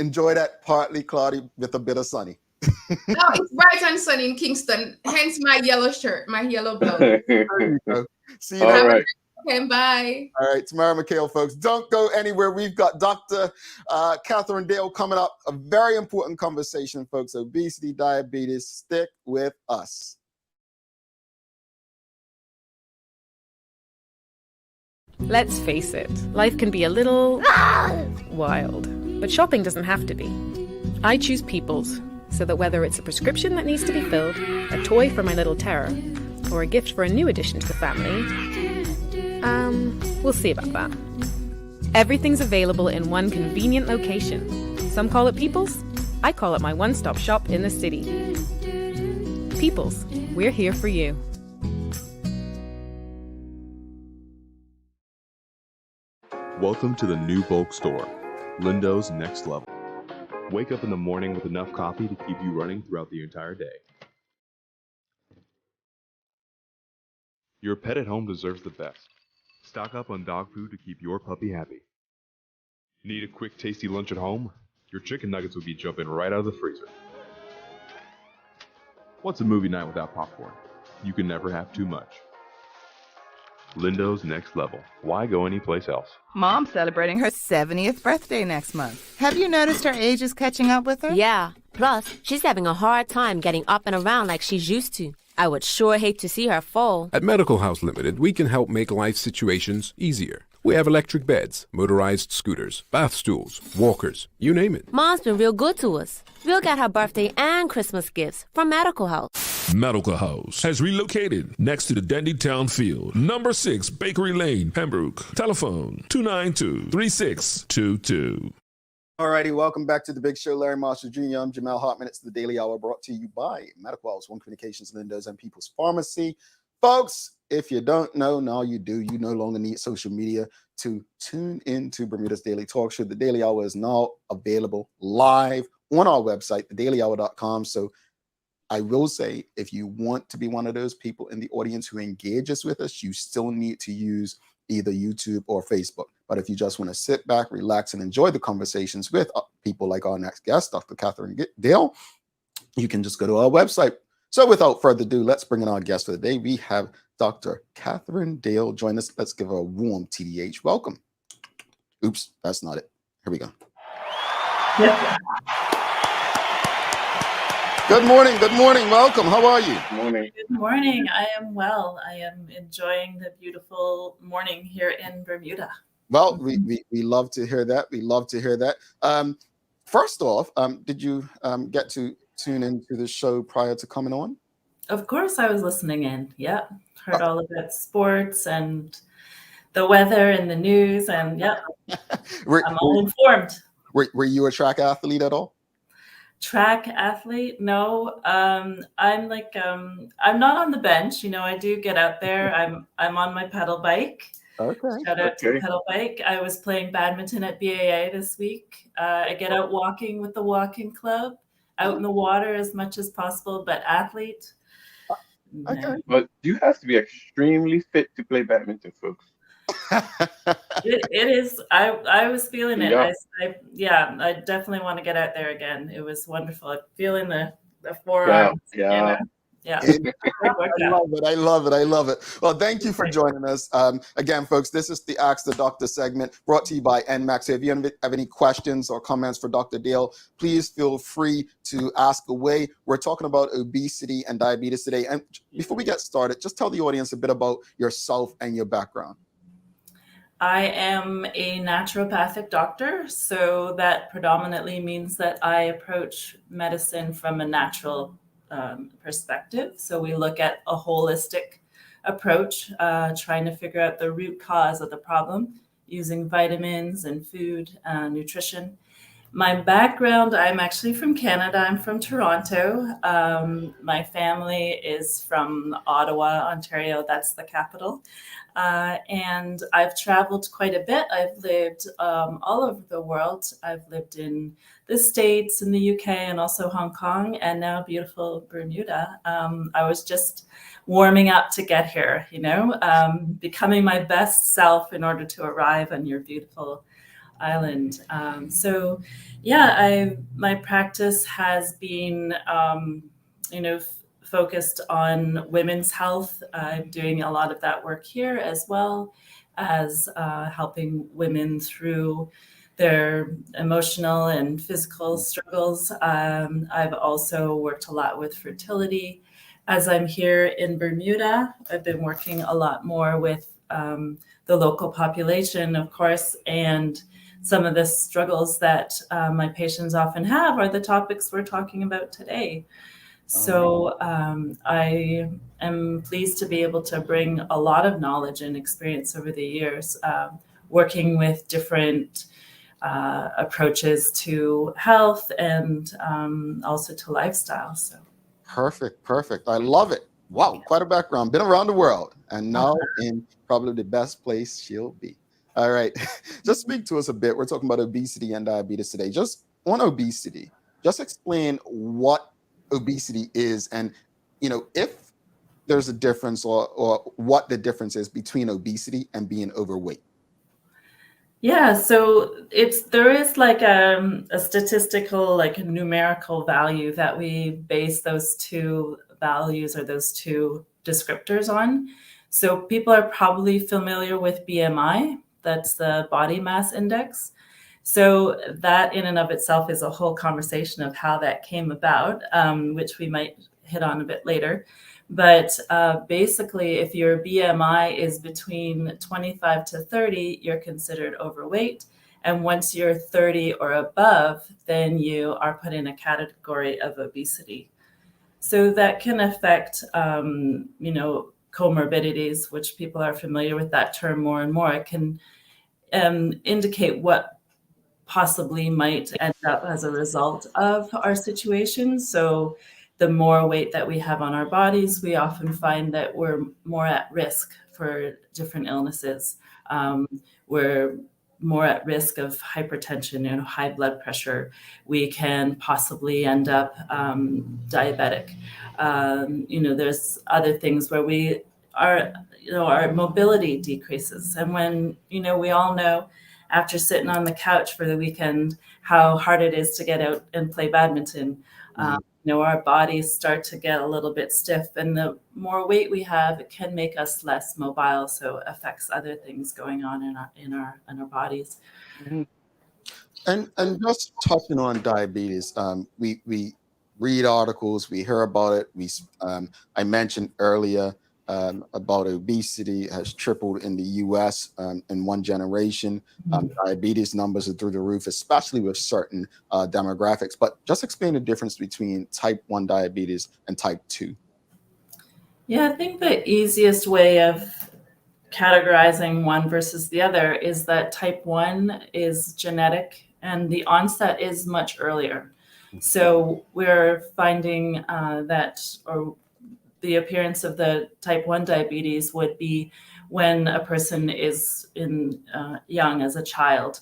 B: enjoy that partly cloudy with a bit of sunny.
D: No, it's bright and sunny in Kingston, hence my yellow shirt, my yellow blouse.
B: See you
C: All
B: later.
C: right.
D: Okay, bye.
B: All right, Tamara McHale, folks. Don't go anywhere. We've got Dr. Katherine Dale coming up. A very important conversation, folks. Obesity, diabetes. Stick with us.
E: Let's face it, life can be a little wild, but shopping doesn't have to be. I choose People's, so that whether it's a prescription that needs to be filled, a toy for my little terror, or a gift for a new addition to the family, we'll see about that. Everything's available in one convenient location. Some call it People's, I call it my one-stop shop in the city. People's, we're here for you.
F: Welcome to the new bulk store, Lindo's Next Level. Wake up in the morning with enough coffee to keep you running throughout the entire day. Your pet at home deserves the best. Stock up on dog food to keep your puppy happy. Need a quick, tasty lunch at home? Your chicken nuggets will be jumping right out of the freezer. What's a movie night without popcorn? You can never have too much. Lindo's Next Level. Why go anyplace else?
G: Mom's celebrating her 70th birthday next month. Have you noticed her age is catching up with her?
H: Yeah. Plus, she's having a hard time getting up and around like she's used to. I would sure hate to see her fall.
I: At Medical House Limited, we can help make life situations easier. We have electric beds, motorized scooters, bath stools, walkers, you name it.
H: Mom's been real good to us. We'll get her birthday and Christmas gifts from Medical House.
J: Medical House has relocated next to the Dendy Town Field, number 6 Bakery Lane, Pembroke. Telephone 292-3622.
B: All righty, welcome back to the Big Show. Larry Marshall Jr. I'm Jamal Hartman. It's the Daily Hour brought to you by Medical House, One Communications, Lindos, and People's Pharmacy. Folks, if you don't know, now you do. You no longer need social media to tune into Bermuda's Daily Talk Show. The Daily Hour is now available live on our website, thedailyhour.com. So I will say, if you want to be one of those people in the audience who engages with us, you still need to use either YouTube or Facebook. But if you just want to sit back, relax, and enjoy the conversations with people like our next guest, Dr. Katherine Dale, you can just go to our website. So without further ado, let's bring in our guest for the day. We have Dr. Katherine Dale join us. Let's give her a warm TDH welcome. Oops, that's not it. Here we go. Good morning. Good morning. Welcome. How are you?
C: Good morning.
K: Good morning. I am well. I am enjoying the beautiful morning here in Bermuda.
B: Well, we love to hear that. We love to hear that. First off, did you get to tune into the show prior to coming on?
K: Of course, I was listening in. Yeah, heard all about sports and the weather and the news, and yeah, I'm all informed.
B: Were you a track athlete at all?
K: Track athlete? No. I'm I'm not on the bench. You know, I do get out there. I'm on my pedal bike.
B: Okay.
K: Shout out to the pedal bike. I was playing badminton at BAA this week. I get out walking with the walking club, out in the water as much as possible, but athlete.
B: Okay.
C: But you have to be extremely fit to play badminton, folks.
K: It is. I was feeling it.
C: Yeah.
K: I definitely want to get out there again. It was wonderful. I'm feeling the forearms.
C: Yeah.
K: Yeah.
B: I love it. Well, thank you for joining us. Again, folks, this is the Ask the Doctor segment brought to you by NMAC. So if you have any questions or comments for Dr. Dale, please feel free to ask away. We're talking about obesity and diabetes today. And before we get started, just tell the audience a bit about yourself and your background.
K: I am a naturopathic doctor, so that predominantly means that I approach medicine from a natural perspective. So we look at a holistic approach, trying to figure out the root cause of the problem using vitamins and food, nutrition. My background, I'm actually from Canada. I'm from Toronto. My family is from Ottawa, Ontario. That's the capital. And I've traveled quite a bit. I've lived all over the world. I've lived in the States, in the UK, and also Hong Kong, and now beautiful Bermuda. I was just warming up to get here, becoming my best self in order to arrive on your beautiful island. My practice has been, focused on women's health. I'm doing a lot of that work here, as well as helping women through their emotional and physical struggles. I've also worked a lot with fertility. As I'm here in Bermuda, I've been working a lot more with the local population, of course, and some of the struggles that my patients often have are the topics we're talking about today. So I am pleased to be able to bring a lot of knowledge and experience over the years, working with different approaches to health and also to lifestyle. So
B: Perfect. I love it. Wow, quite a background. Been around the world and now in probably the best place she'll be. All right. Just speak to us a bit. We're talking about obesity and diabetes today. Just on obesity, just explain what obesity is and, if there's a difference or what the difference is between obesity and being overweight.
K: Yeah, so there is like a statistical, like a numerical value that we base those two values or those two descriptors on. So people are probably familiar with BMI. That's the body mass index. So that in and of itself is a whole conversation of how that came about, which we might hit on a bit later. But basically, if your BMI is between 25 to 30, you're considered overweight. And once you're 30 or above, then you are put in a category of obesity. So that can affect, comorbidities, which people are familiar with that term more and more. It can indicate what possibly might end up as a result of our situation. So the more weight that we have on our bodies, we often find that we're more at risk for different illnesses. We're more at risk of hypertension and high blood pressure. We can possibly end up diabetic. There's other things where our mobility decreases. And when, we all know after sitting on the couch for the weekend, how hard it is to get out and play badminton. Our bodies start to get a little bit stiff, and the more weight we have, it can make us less mobile. So it affects other things going on in our bodies.
B: And just touching on diabetes, we read articles, we hear about it. I mentioned earlier about obesity has tripled in the U.S. In one generation. Diabetes numbers are through the roof, especially with certain demographics. But just explain the difference between type 1 diabetes and type 2.
K: Yeah, I think the easiest way of categorizing one versus the other is that type 1 is genetic and the onset is much earlier. So we're finding or the appearance of the type 1 diabetes would be when a person is young as a child.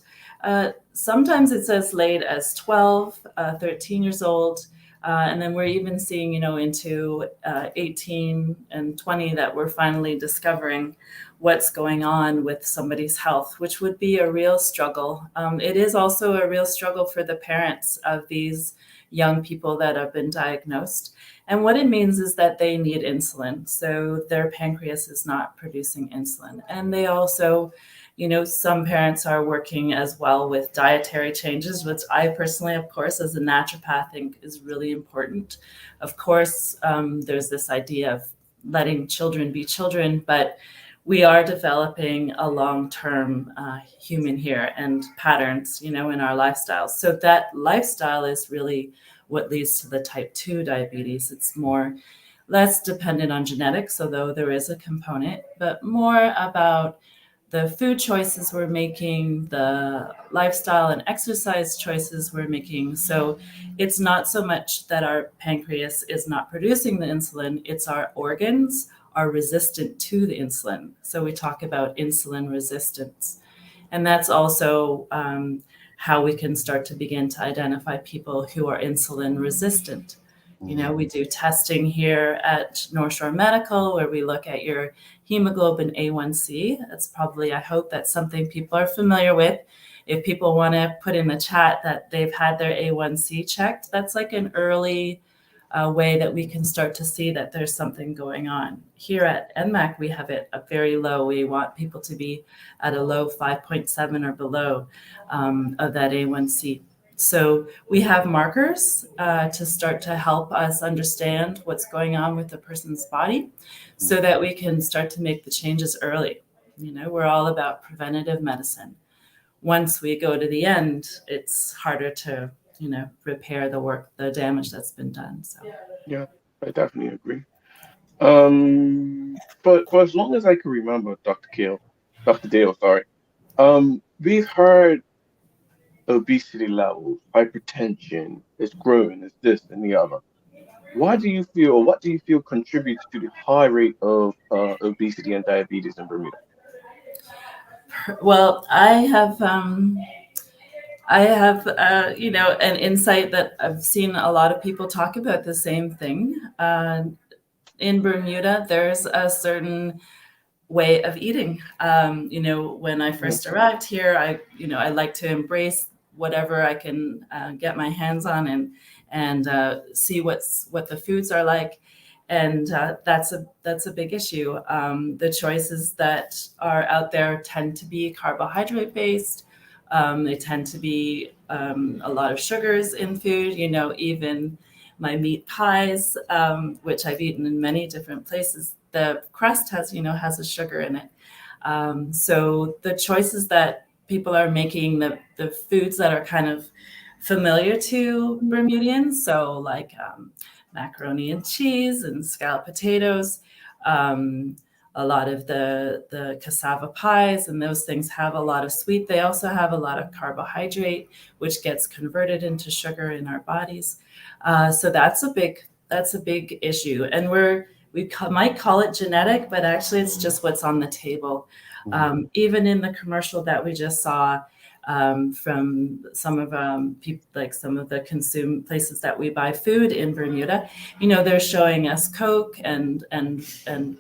K: Sometimes it's as late as 12, 13 years old. And then we're even seeing, into 18 and 20 that we're finally discovering what's going on with somebody's health, which would be a real struggle. It is also a real struggle for the parents of these young people that have been diagnosed. And what it means is that they need insulin. So their pancreas is not producing insulin. And they also, some parents are working as well with dietary changes, which I personally, of course, as a naturopath, think is really important. Of course, there's this idea of letting children be children, but we are developing a long-term human here and patterns, in our lifestyles. So that lifestyle is really what leads to the type 2 diabetes. It's less dependent on genetics, although there is a component, but more about the food choices we're making, the lifestyle and exercise choices we're making. So it's not so much that our pancreas is not producing the insulin, it's our organs are resistant to the insulin. So we talk about insulin resistance. And that's also how we can start to begin to identify people who are insulin resistant. We do testing here at North Shore Medical where we look at your hemoglobin A1C. That's probably, I hope that's something people are familiar with. If people want to put in the chat that they've had their A1C checked, that's like an early way that we can start to see that there's something going on. Here at NMAC, we have it very low. We want people to be at a low 5.7 or below of that A1C. So we have markers to start to help us understand what's going on with the person's body so that we can start to make the changes early. We're all about preventative medicine. Once we go to the end, it's harder to repair the damage that's been done. So
C: yeah, I definitely agree. But for as long as I can remember, Dr. Dale, sorry, we've heard obesity levels, hypertension is growing, is this and the other. What do you feel contributes to the high rate of obesity and diabetes in Bermuda?
K: Well, I have an insight that I've seen a lot of people talk about the same thing. In Bermuda, there's a certain way of eating. When I first arrived here, I like to embrace whatever I can get my hands on and see what the foods are like. And that's a big issue. The choices that are out there tend to be carbohydrate based. They tend to be a lot of sugars in food, even my meat pies, which I've eaten in many different places. The crust has a sugar in it. So the choices that people are making, the foods that are kind of familiar to Bermudians, so like macaroni and cheese and scalloped potatoes. A lot of the cassava pies and those things have a lot of sweet. They also have a lot of carbohydrate, which gets converted into sugar in our bodies. So that's a big issue. And might call it genetic, but actually it's just what's on the table. Even in the commercial that we just saw, from some of people, like some of the consume places that we buy food in Bermuda, they're showing us Coke and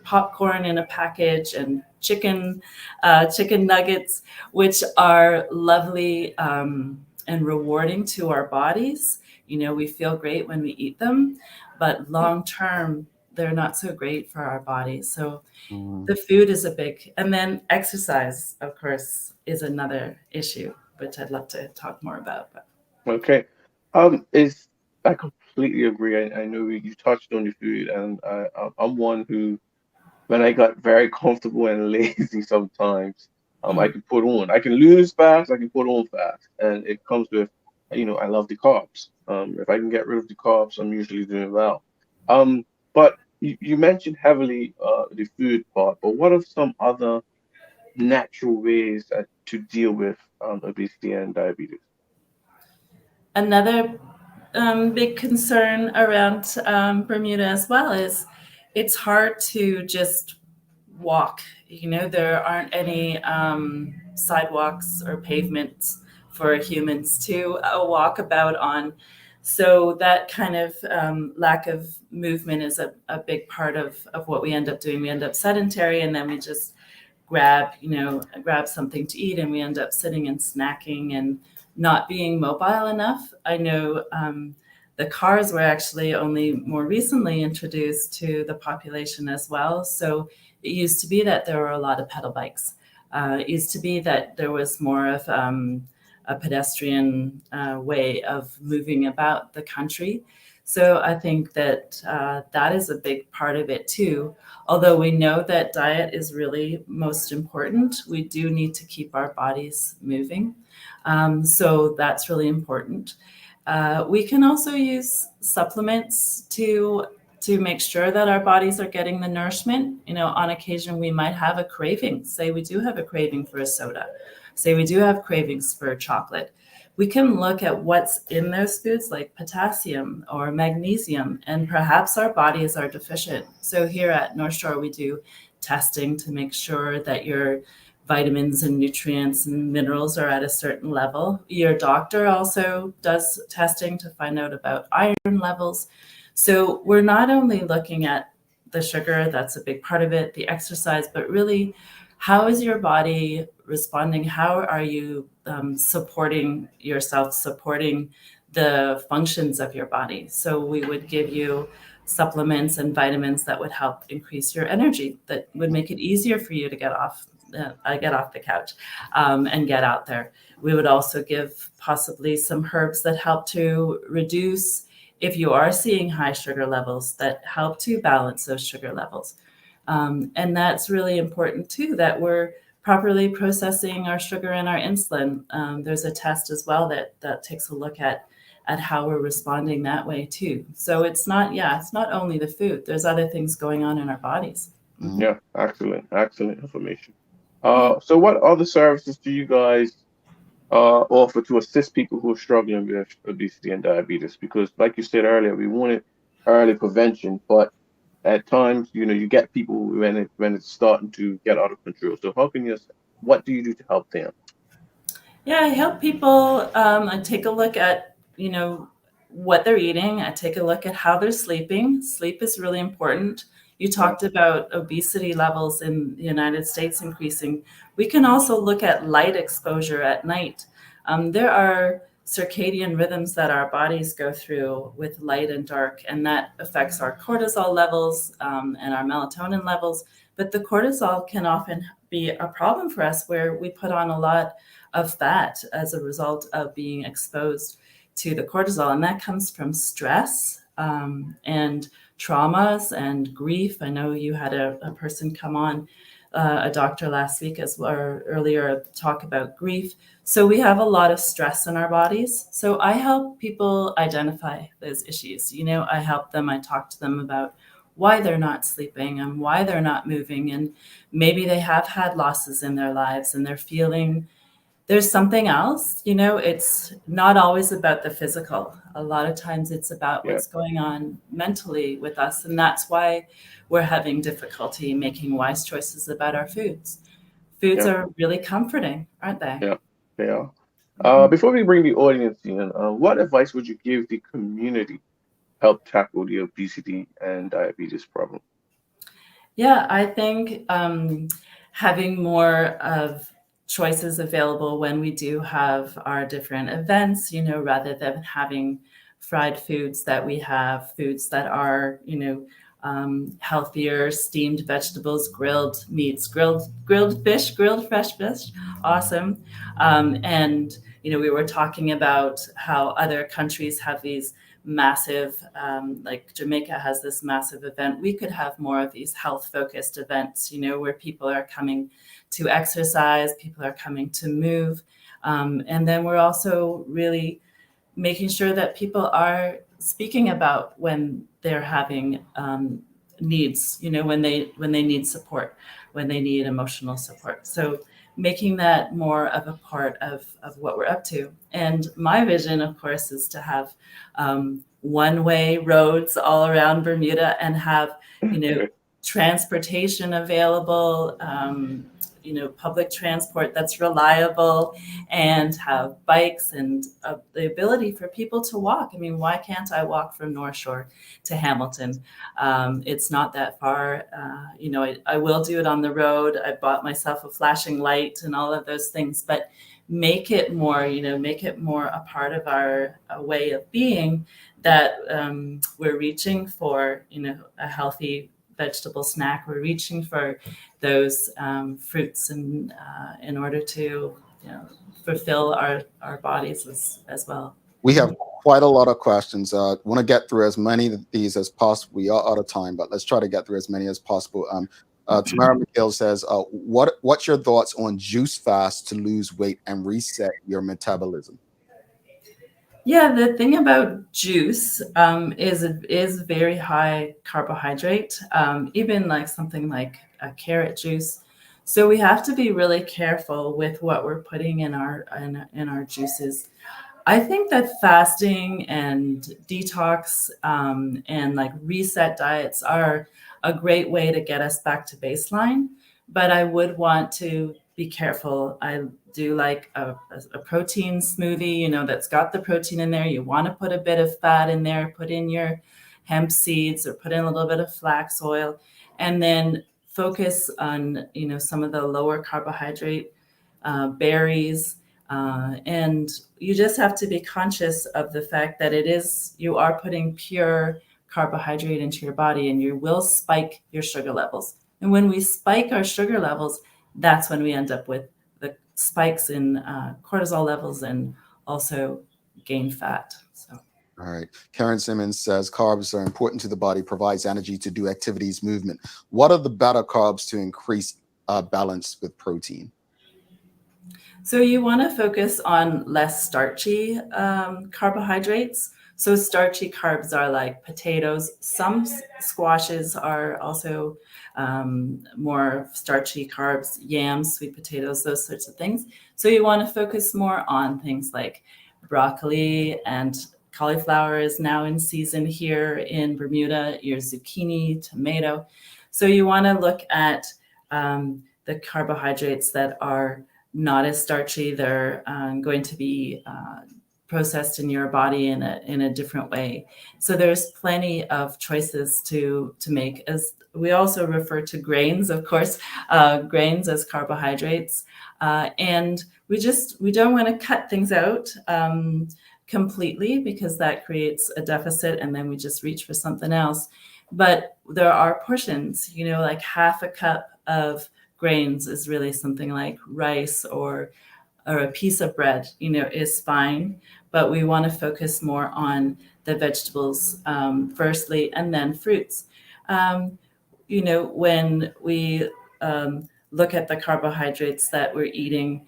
K: popcorn in a package and chicken nuggets, which are lovely and rewarding to our bodies. We feel great when we eat them, but long term, they're not so great for our bodies. So the food is and then exercise, of course, is another issue, which I'd love to talk more about.
C: Okay. I completely agree. I know you touched on the food, and I'm one who, when I got very comfortable and lazy sometimes, I can lose fast, I can put on fast. And it comes with, I love the carbs. If I can get rid of the carbs, I'm usually doing well. But you mentioned heavily the food part, but what are some other natural ways to deal with obesity and diabetes?
K: Another big concern around Bermuda as well is it's hard to just walk. There aren't any sidewalks or pavements for humans to walk about on. So that kind of lack of movement is a big part of what we end up doing. We end up sedentary, and then we just grab something to eat, and we end up sitting and snacking and not being mobile enough. I know the cars were actually only more recently introduced to the population as well. So it used to be that there were a lot of pedal bikes. It used to be that there was more of a pedestrian way of moving about the country. So I think that that is a big part of it too. Although we know that diet is really most important, we do need to keep our bodies moving. So that's really important. We can also use supplements to make sure that our bodies are getting the nourishment. On occasion, we might have a craving. Say we do have a craving for a soda. Say we do have cravings for chocolate. We can look at what's in those foods, like potassium or magnesium, and perhaps our bodies are deficient. So here at North Shore, we do testing to make sure that your vitamins and nutrients and minerals are at a certain level. Your doctor also does testing to find out about iron levels. So we're not only looking at the sugar, that's a big part of it, the exercise, but really, how is your body responding? How are you supporting yourself, supporting the functions of your body? So we would give you supplements and vitamins that would help increase your energy, that would make it easier for you to get off the couch and get out there. We would also give possibly some herbs that help to reduce, if you are seeing high sugar levels, that help to balance those sugar levels. And that's really important too, that we're properly processing our sugar and our insulin. There's a test as well that takes a look at how we're responding that way too. So it's not only the food. There's other things going on in our bodies.
C: Yeah, excellent information. So what other services do you guys offer to assist people who are struggling with obesity and diabetes? Because like you said earlier, we wanted early prevention, but at times, you get people when it's starting to get out of control. So what do you do to help them?
K: Yeah, I help people. I take a look at, what they're eating. I take a look at how they're sleeping. Sleep is really important. You talked about obesity levels in the United States increasing. We can also look at light exposure at night. There are circadian rhythms that our bodies go through with light and dark, and that affects our cortisol levels and our melatonin levels. But the cortisol can often be a problem for us, where we put on a lot of fat as a result of being exposed to the cortisol. And that comes from stress and traumas and grief. I know you had a person come on a doctor last week or earlier talk about grief. So we have a lot of stress in our bodies. So I help people identify those issues. I help them, I talk to them about why they're not sleeping and why they're not moving. And maybe they have had losses in their lives and they're feeling there's something else. It's not always about the physical. A lot of times it's about what's going on mentally with us. And that's why we're having difficulty making wise choices about our foods. Foods are really comforting, aren't they?
C: Yeah, they are. Before we bring the audience in, what advice would you give the community help tackle the obesity and diabetes problem?
K: Yeah, I think having more of choices available when we do have our different events, rather than having fried foods, that we have foods that are, healthier, steamed vegetables, grilled meats, grilled fish, grilled fresh fish. Awesome. And, we were talking about how other countries have these massive, like Jamaica has this massive event. We could have more of these health focused events, where people are coming to exercise, people are coming to move. And then we're also really making sure that people are speaking about when they're having needs, when they need support, when they need emotional support. So making that more of a part of what we're up to. And my vision, of course, is to have one-way roads all around Bermuda and have, transportation available, public transport that's reliable, and have bikes and the ability for people to walk. I mean, why can't I walk from North Shore to Hamilton? It's not that far. I will do it on the road. I bought myself a flashing light and all of those things, but make it more a part of our way of being, that we're reaching for, a healthy vegetable snack. We're reaching for those fruits and in order to fulfill our bodies as well.
B: We have quite a lot of questions. Want to get through as many of these as possible. We are out of time, but let's try to get through as many as possible. Tamara McGill says, what's your thoughts on juice fast to lose weight and reset your metabolism?
K: Yeah, the thing about juice is very high carbohydrate, even like something like a carrot juice. So we have to be really careful with what we're putting in our juices. I think that fasting and detox and like reset diets are a great way to get us back to baseline, but I would want to be careful. I do like a protein smoothie, that's got the protein in there. You want to put a bit of fat in there, put in your hemp seeds or put in a little bit of flax oil, and then focus on, some of the lower carbohydrate berries. And you just have to be conscious of the fact that you are putting pure carbohydrate into your body, and you will spike your sugar levels. And when we spike our sugar levels, that's when we end up with the spikes in cortisol levels and also gain fat. So.
B: All right. Karen Simmons says carbs are important to the body, provides energy to do activities, movement. What are the better carbs to increase balance with protein?
K: So you want to focus on less starchy carbohydrates. So starchy carbs are like potatoes. Some squashes are also more starchy carbs, yams, sweet potatoes, those sorts of things. So you want to focus more on things like broccoli, and cauliflower is now in season here in Bermuda, your zucchini, tomato. So you want to look at the carbohydrates that are not as starchy. They're going to be processed in your body in a different way. So there's plenty of choices to make. As we also refer to grains, of course, grains as carbohydrates. And we don't want to cut things out completely, because that creates a deficit and then we just reach for something else. But there are portions, like half a cup of grains is really something like rice or a piece of bread, is fine. But we want to focus more on the vegetables firstly, and then fruits. When we look at the carbohydrates that we're eating,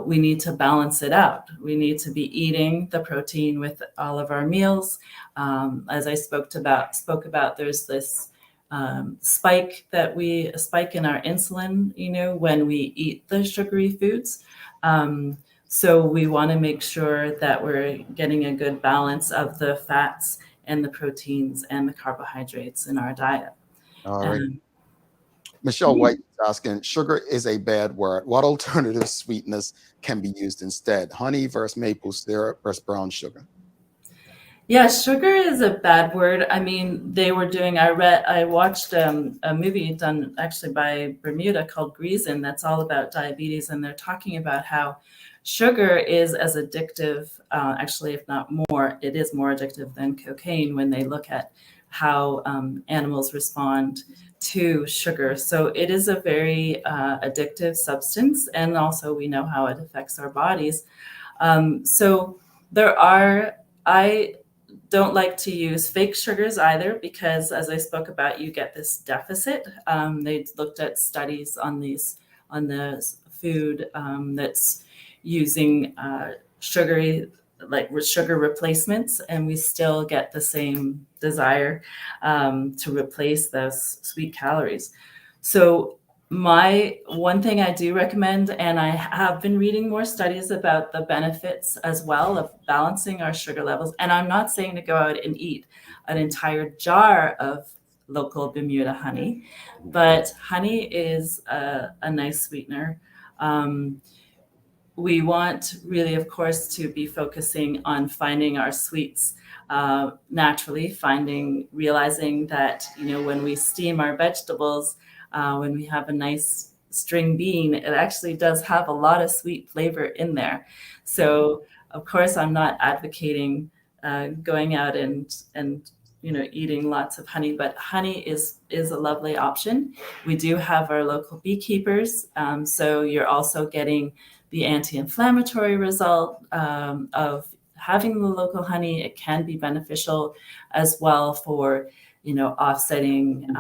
K: we need to balance it out. We need to be eating the protein with all of our meals. As I spoke about, there's this spike in our insulin, when we eat the sugary foods. So we want to make sure that we're getting a good balance of the fats and the proteins and the carbohydrates in our diet.
B: All right. Michelle White is asking, sugar is a bad word. What alternative sweetness can be used instead? Honey versus maple syrup versus brown sugar?
K: Yeah, sugar is a bad word. I mean, I watched a movie done actually by Bermuda called Greasin that's all about diabetes, and they're talking about how sugar is as addictive, actually, if not more, it is more addictive than cocaine when they look at how animals respond to sugar. So it is a very addictive substance, and also we know how it affects our bodies. So I don't like to use fake sugars either, because as I spoke about, you get this deficit. They looked at studies on the food that's using sugar replacements, and we still get the same desire to replace those sweet calories. So one thing I do recommend, and I have been reading more studies about the benefits as well of balancing our sugar levels. And I'm not saying to go out and eat an entire jar of local Bermuda honey, but honey is a nice sweetener. We want really, of course, to be focusing on finding our sweets naturally, realizing that, when we steam our vegetables, when we have a nice string bean, it actually does have a lot of sweet flavor in there. So, of course, I'm not advocating going out and eating lots of honey, but honey is a lovely option. We do have our local beekeepers, so you're also getting the anti-inflammatory result of having the local honey. It can be beneficial as well for offsetting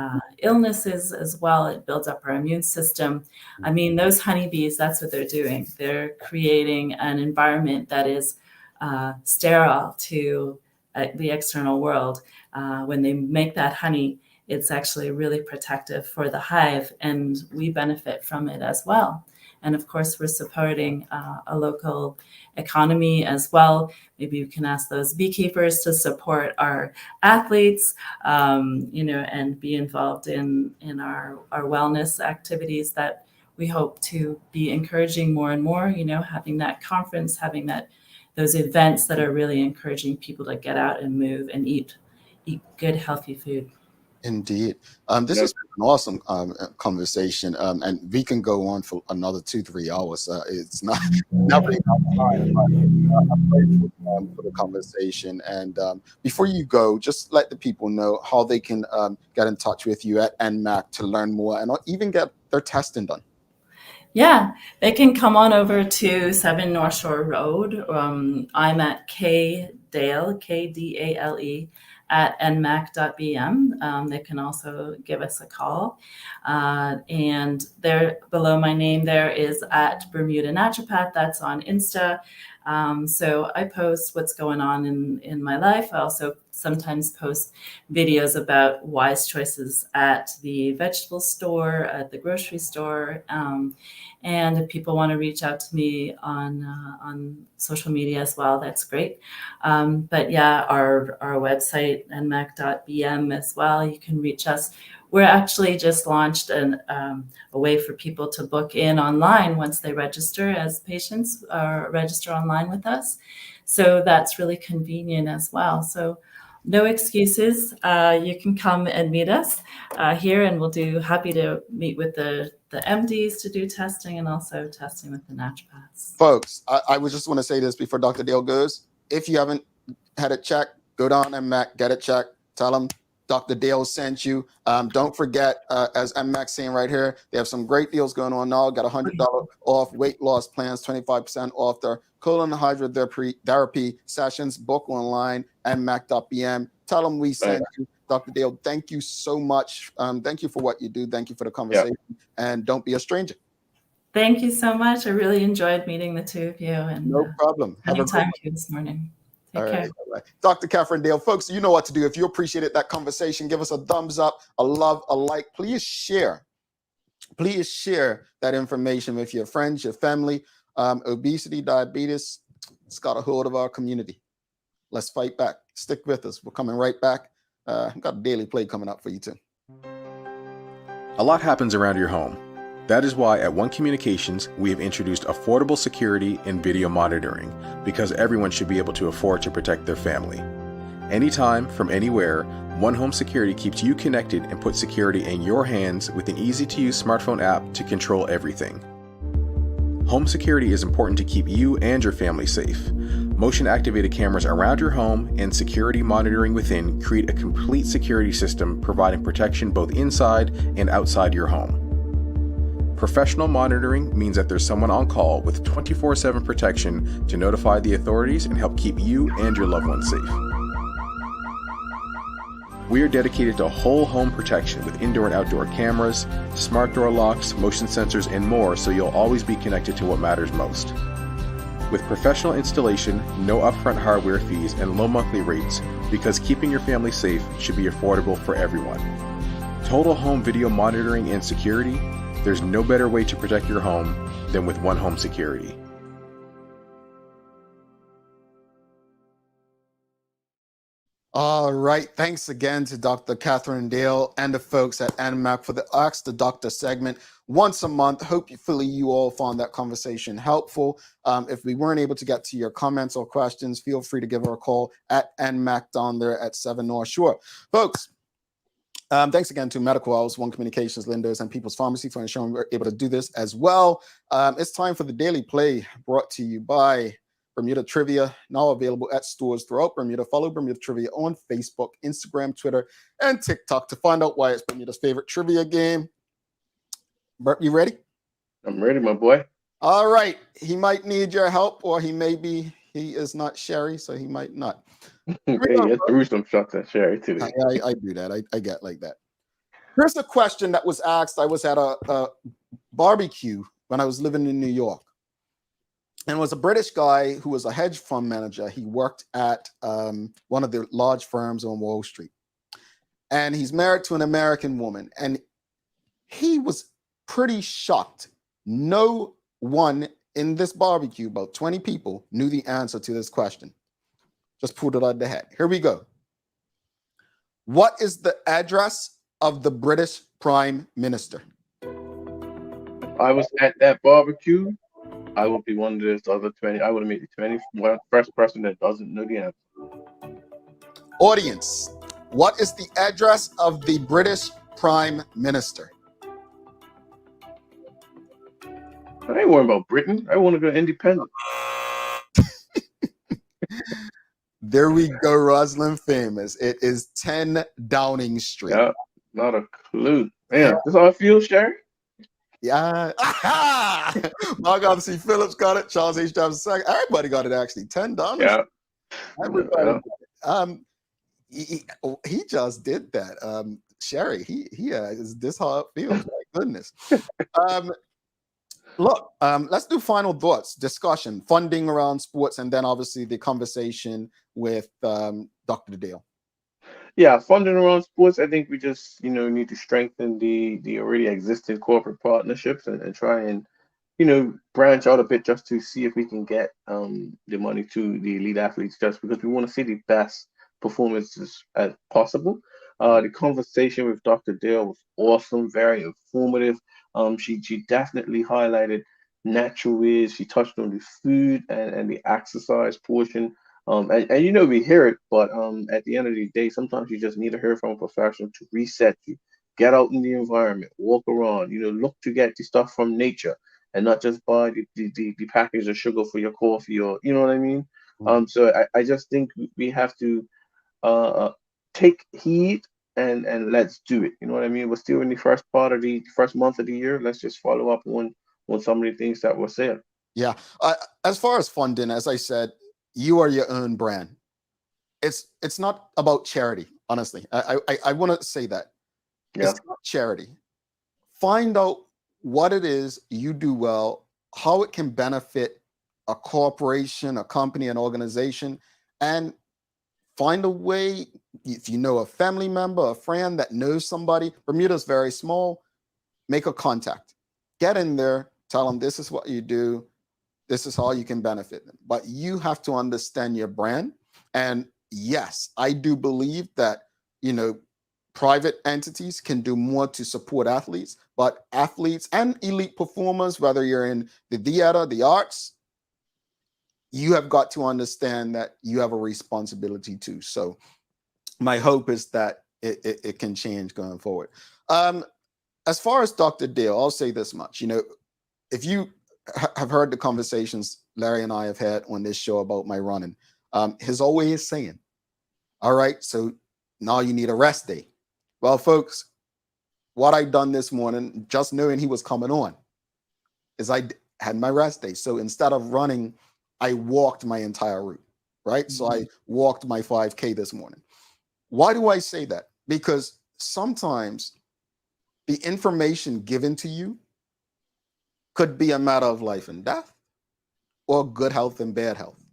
K: illnesses as well. It builds up our immune system. I mean, those honeybees, that's what they're doing. They're creating an environment that is sterile to the external world. When they make that honey, it's actually really protective for the hive, and we benefit from it as well. And of course, we're supporting a local economy as well. Maybe you can ask those beekeepers to support our athletes, and be involved in our wellness activities that we hope to be encouraging more and more, having that conference, having those events that are really encouraging people to get out and move and eat good, healthy food.
B: Indeed. This has been an awesome conversation, and we can go on for another 2-3 hours. It's not really enough time, but I'm grateful for the conversation. And before you go, just let the people know how they can get in touch with you at NMAC to learn more and even get their testing done.
K: Yeah, they can come on over to 7 North Shore Road. I'm at Dale, KDALE, at nmac.bm. They can also give us a call. And there below my name there is at Bermuda Naturopath. That's on Insta. So I post what's going on in my life. I also sometimes post videos about wise choices at the vegetable store, at the grocery store. And if people want to reach out to me on social media as well, that's great. But yeah, our website, nmac.bm as well, you can reach us. We're actually just launched a way for people to book in online once they register as patients or register online with us. So that's really convenient as well. So no excuses. You can come and meet us here, and we'll happy to meet with the MDs to do testing and also testing with the naturopaths.
B: Folks, I would just want to say this before Dr. Dale goes. If you haven't had it checked, go down and NMAC, get it checked. Tell them Dr. Dale sent you. Don't forget, as NMAC's saying right here, they have some great deals going on now. Got $100 off weight loss plans, 25% off their colon hydrotherapy sessions. Book online, nmac.bm. Tell them we sent you. Dr. Dale, thank you so much. Thank you for what you do. Thank you for the conversation. And don't be a stranger.
K: Thank you so much. I really enjoyed meeting the two of you. And
B: no problem.
K: Have a time with you this morning. Take care.
B: Right. Dr. Katherine Dale, folks, you know what to do. If you appreciated that conversation, give us a thumbs up, a love, a like. Please share that information with your friends, your family. Obesity, diabetes, it's got a hold of our community. Let's fight back. Stick with us. We're coming right back. I've got a daily play coming up for you too.
L: A lot happens around your home. That is why at One Communications, we have introduced affordable security and video monitoring, because everyone should be able to afford to protect their family. Anytime, from anywhere, One Home Security keeps you connected and puts security in your hands with an easy-to-use smartphone app to control everything. Home security is important to keep you and your family safe. Motion-activated cameras around your home and security monitoring within create a complete security system providing protection both inside and outside your home. Professional monitoring means that there's someone on call with 24/7 protection to notify the authorities and help keep you and your loved ones safe. We are dedicated to whole home protection with indoor and outdoor cameras, smart door locks, motion sensors, and more, so you'll always be connected to what matters most. With professional installation, no upfront hardware fees, and low monthly rates, because keeping your family safe should be affordable for everyone. Total home video monitoring and security, there's no better way to protect your home than with One Home Security.
B: All right. Thanks again to Dr. Katherine Dale and the folks at NMAC for the Ask the Doctor segment once a month. Hopefully you all found that conversation helpful. If we weren't able to get to your comments or questions, feel free to give her a call at NMAC down there at 7 North Shore. Folks, thanks again to Medical House, One Communications, Lindos, and People's Pharmacy for ensuring we're able to do this as well. It's time for the Daily Play, brought to you by Bermuda Trivia, now available at stores throughout Bermuda. Follow Bermuda Trivia on Facebook, Instagram, Twitter, and TikTok to find out why it's Bermuda's favorite trivia game. Bert, you ready?
C: I'm ready, my boy.
B: All right. He might need your help, or he is not Sherry, so he might not.
C: Hey, you threw some shots at Sherry today.
B: I do that. I get like that. Here's a question that was asked. I was at a barbecue when I was living in New York. And it was a British guy who was a hedge fund manager. He worked at one of the large firms on Wall Street. And he's married to an American woman. And he was pretty shocked. No one in this barbecue, about 20 people, knew the answer to this question. Just pulled it out of the head. Here we go. What is the address of the British Prime Minister?
C: I was at that barbecue. I will be one of those other 20. I would have made the 21st person that doesn't know the answer.
B: Audience, what is the address of the British Prime Minister?
C: I ain't worrying about Britain. I want to go independent.
B: There we go, Rosalind Famous. It is 10 Downing Street.
C: Yeah, not a clue. Man, that's how I feel, Sherry.
B: Yeah. Mark C. Phillips got it. Charles H. Johnson II. Everybody got it, actually. 10 Downing Street. Everybody. He just did that. Sherry, is this how it feels? My goodness. Look, let's do final thoughts, discussion, funding around sports, and then obviously the conversation with Dr. Dale.
C: Yeah, funding around sports, I think we just, need to strengthen the already existing corporate partnerships and try and, branch out a bit just to see if we can get the money to the elite athletes, just because we want to see the best performances as possible. The conversation with Dr. Dale was awesome, very informative. She definitely highlighted natural ways. She touched on the food and the exercise portion. And we hear it, but at the end of the day, sometimes you just need to hear from a professional to reset you. Get out in the environment, walk around, look to get the stuff from nature and not just buy the package of sugar for your coffee, or you know what I mean? So I just think we have to take heed and let's do it. You know what I mean? We're still in the first month of the year. Let's just follow up on some of the things that were said.
B: Yeah. As far as funding, as I said, you are your own brand. It's not about charity. Honestly, I want to say that.
C: Yeah.
B: It's not charity. Find out what it is you do well, how it can benefit a corporation, a company, an organization, and find a way. If you know a family member, a friend that knows somebody, Bermuda's very small, make a contact. Get in there, tell them this is what you do, this is how you can benefit them. But you have to understand your brand. And yes, I do believe that, private entities can do more to support athletes, but athletes and elite performers, whether you're in the theater, the arts, you have got to understand that you have a responsibility too. So my hope is that it can change going forward. As far as Dr. Dale, I'll say this much. If you have heard the conversations Larry and I have had on this show about my running, he's always saying, all right, so now you need a rest day. Well, folks, what I done this morning, just knowing he was coming on, is I had my rest day. So instead of running, I walked my entire route, right? So I walked my 5K this morning. Why do I say that? Because sometimes the information given to you could be a matter of life and death, or good health and bad health.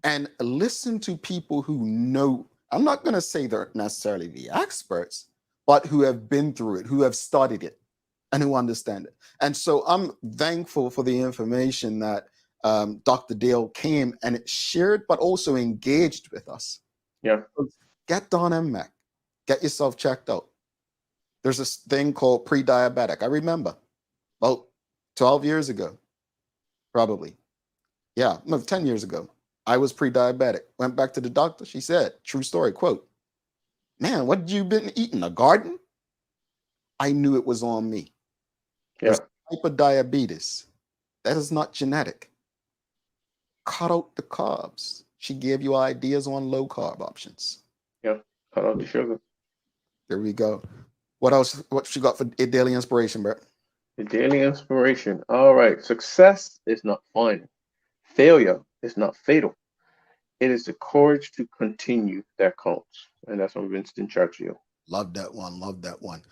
B: And listen to people who know, I'm not going to say they're necessarily the experts, but who have been through it, who have studied it, and who understand it. And so I'm thankful for the information that Dr. Dale came and shared, but also engaged with us.
C: Yeah.
B: Get on NMAC. Get yourself checked out. There's this thing called pre-diabetic. I remember about 12 years ago, probably. Yeah, no, 10 years ago. I was pre-diabetic. Went back to the doctor. She said, true story, quote, man, what you been eating? A garden? I knew it was on me.
C: Yeah.
B: There's a type of diabetes that is not genetic. Cut out the carbs. She gave you ideas on low carb options.
C: Yeah, cut out the sugar.
B: There we go. What else? What you got for a daily inspiration, Brett?
C: The daily inspiration. All right. Success is not final. Failure is not fatal. It is the courage to continue that counts. And that's from Winston Churchill.
B: Love that one. Love that one.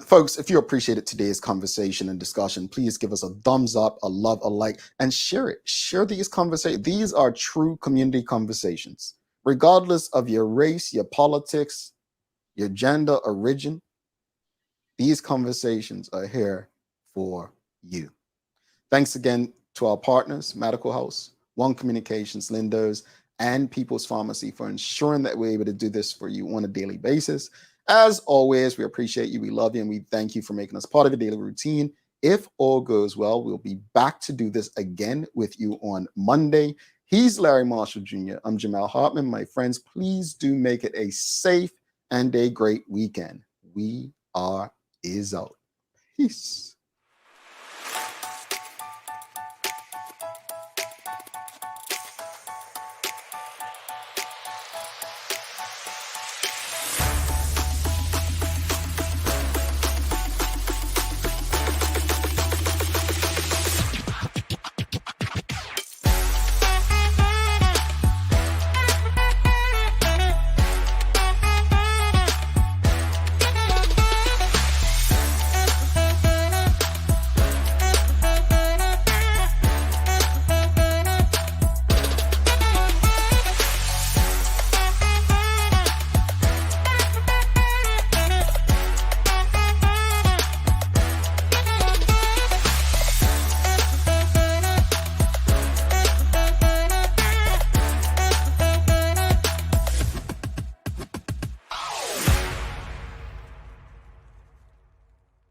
B: Folks, if you appreciated today's conversation and discussion, please give us a thumbs up, a love, a like, and share it. Share these conversations. These are true community conversations. Regardless of your race, your politics, your gender, origin, these conversations are here for you. Thanks again to our partners, Medical House, One Communications, Lindo's, and People's Pharmacy for ensuring that we're able to do this for you on a daily basis. As always, we appreciate you, we love you, and we thank you for making us part of your daily routine. If all goes well, we'll be back to do this again with you on Monday. He's Larry Marshall Jr. I'm Jamal Hartman. My friends, please do make it a safe and a great weekend. We are is out. Peace.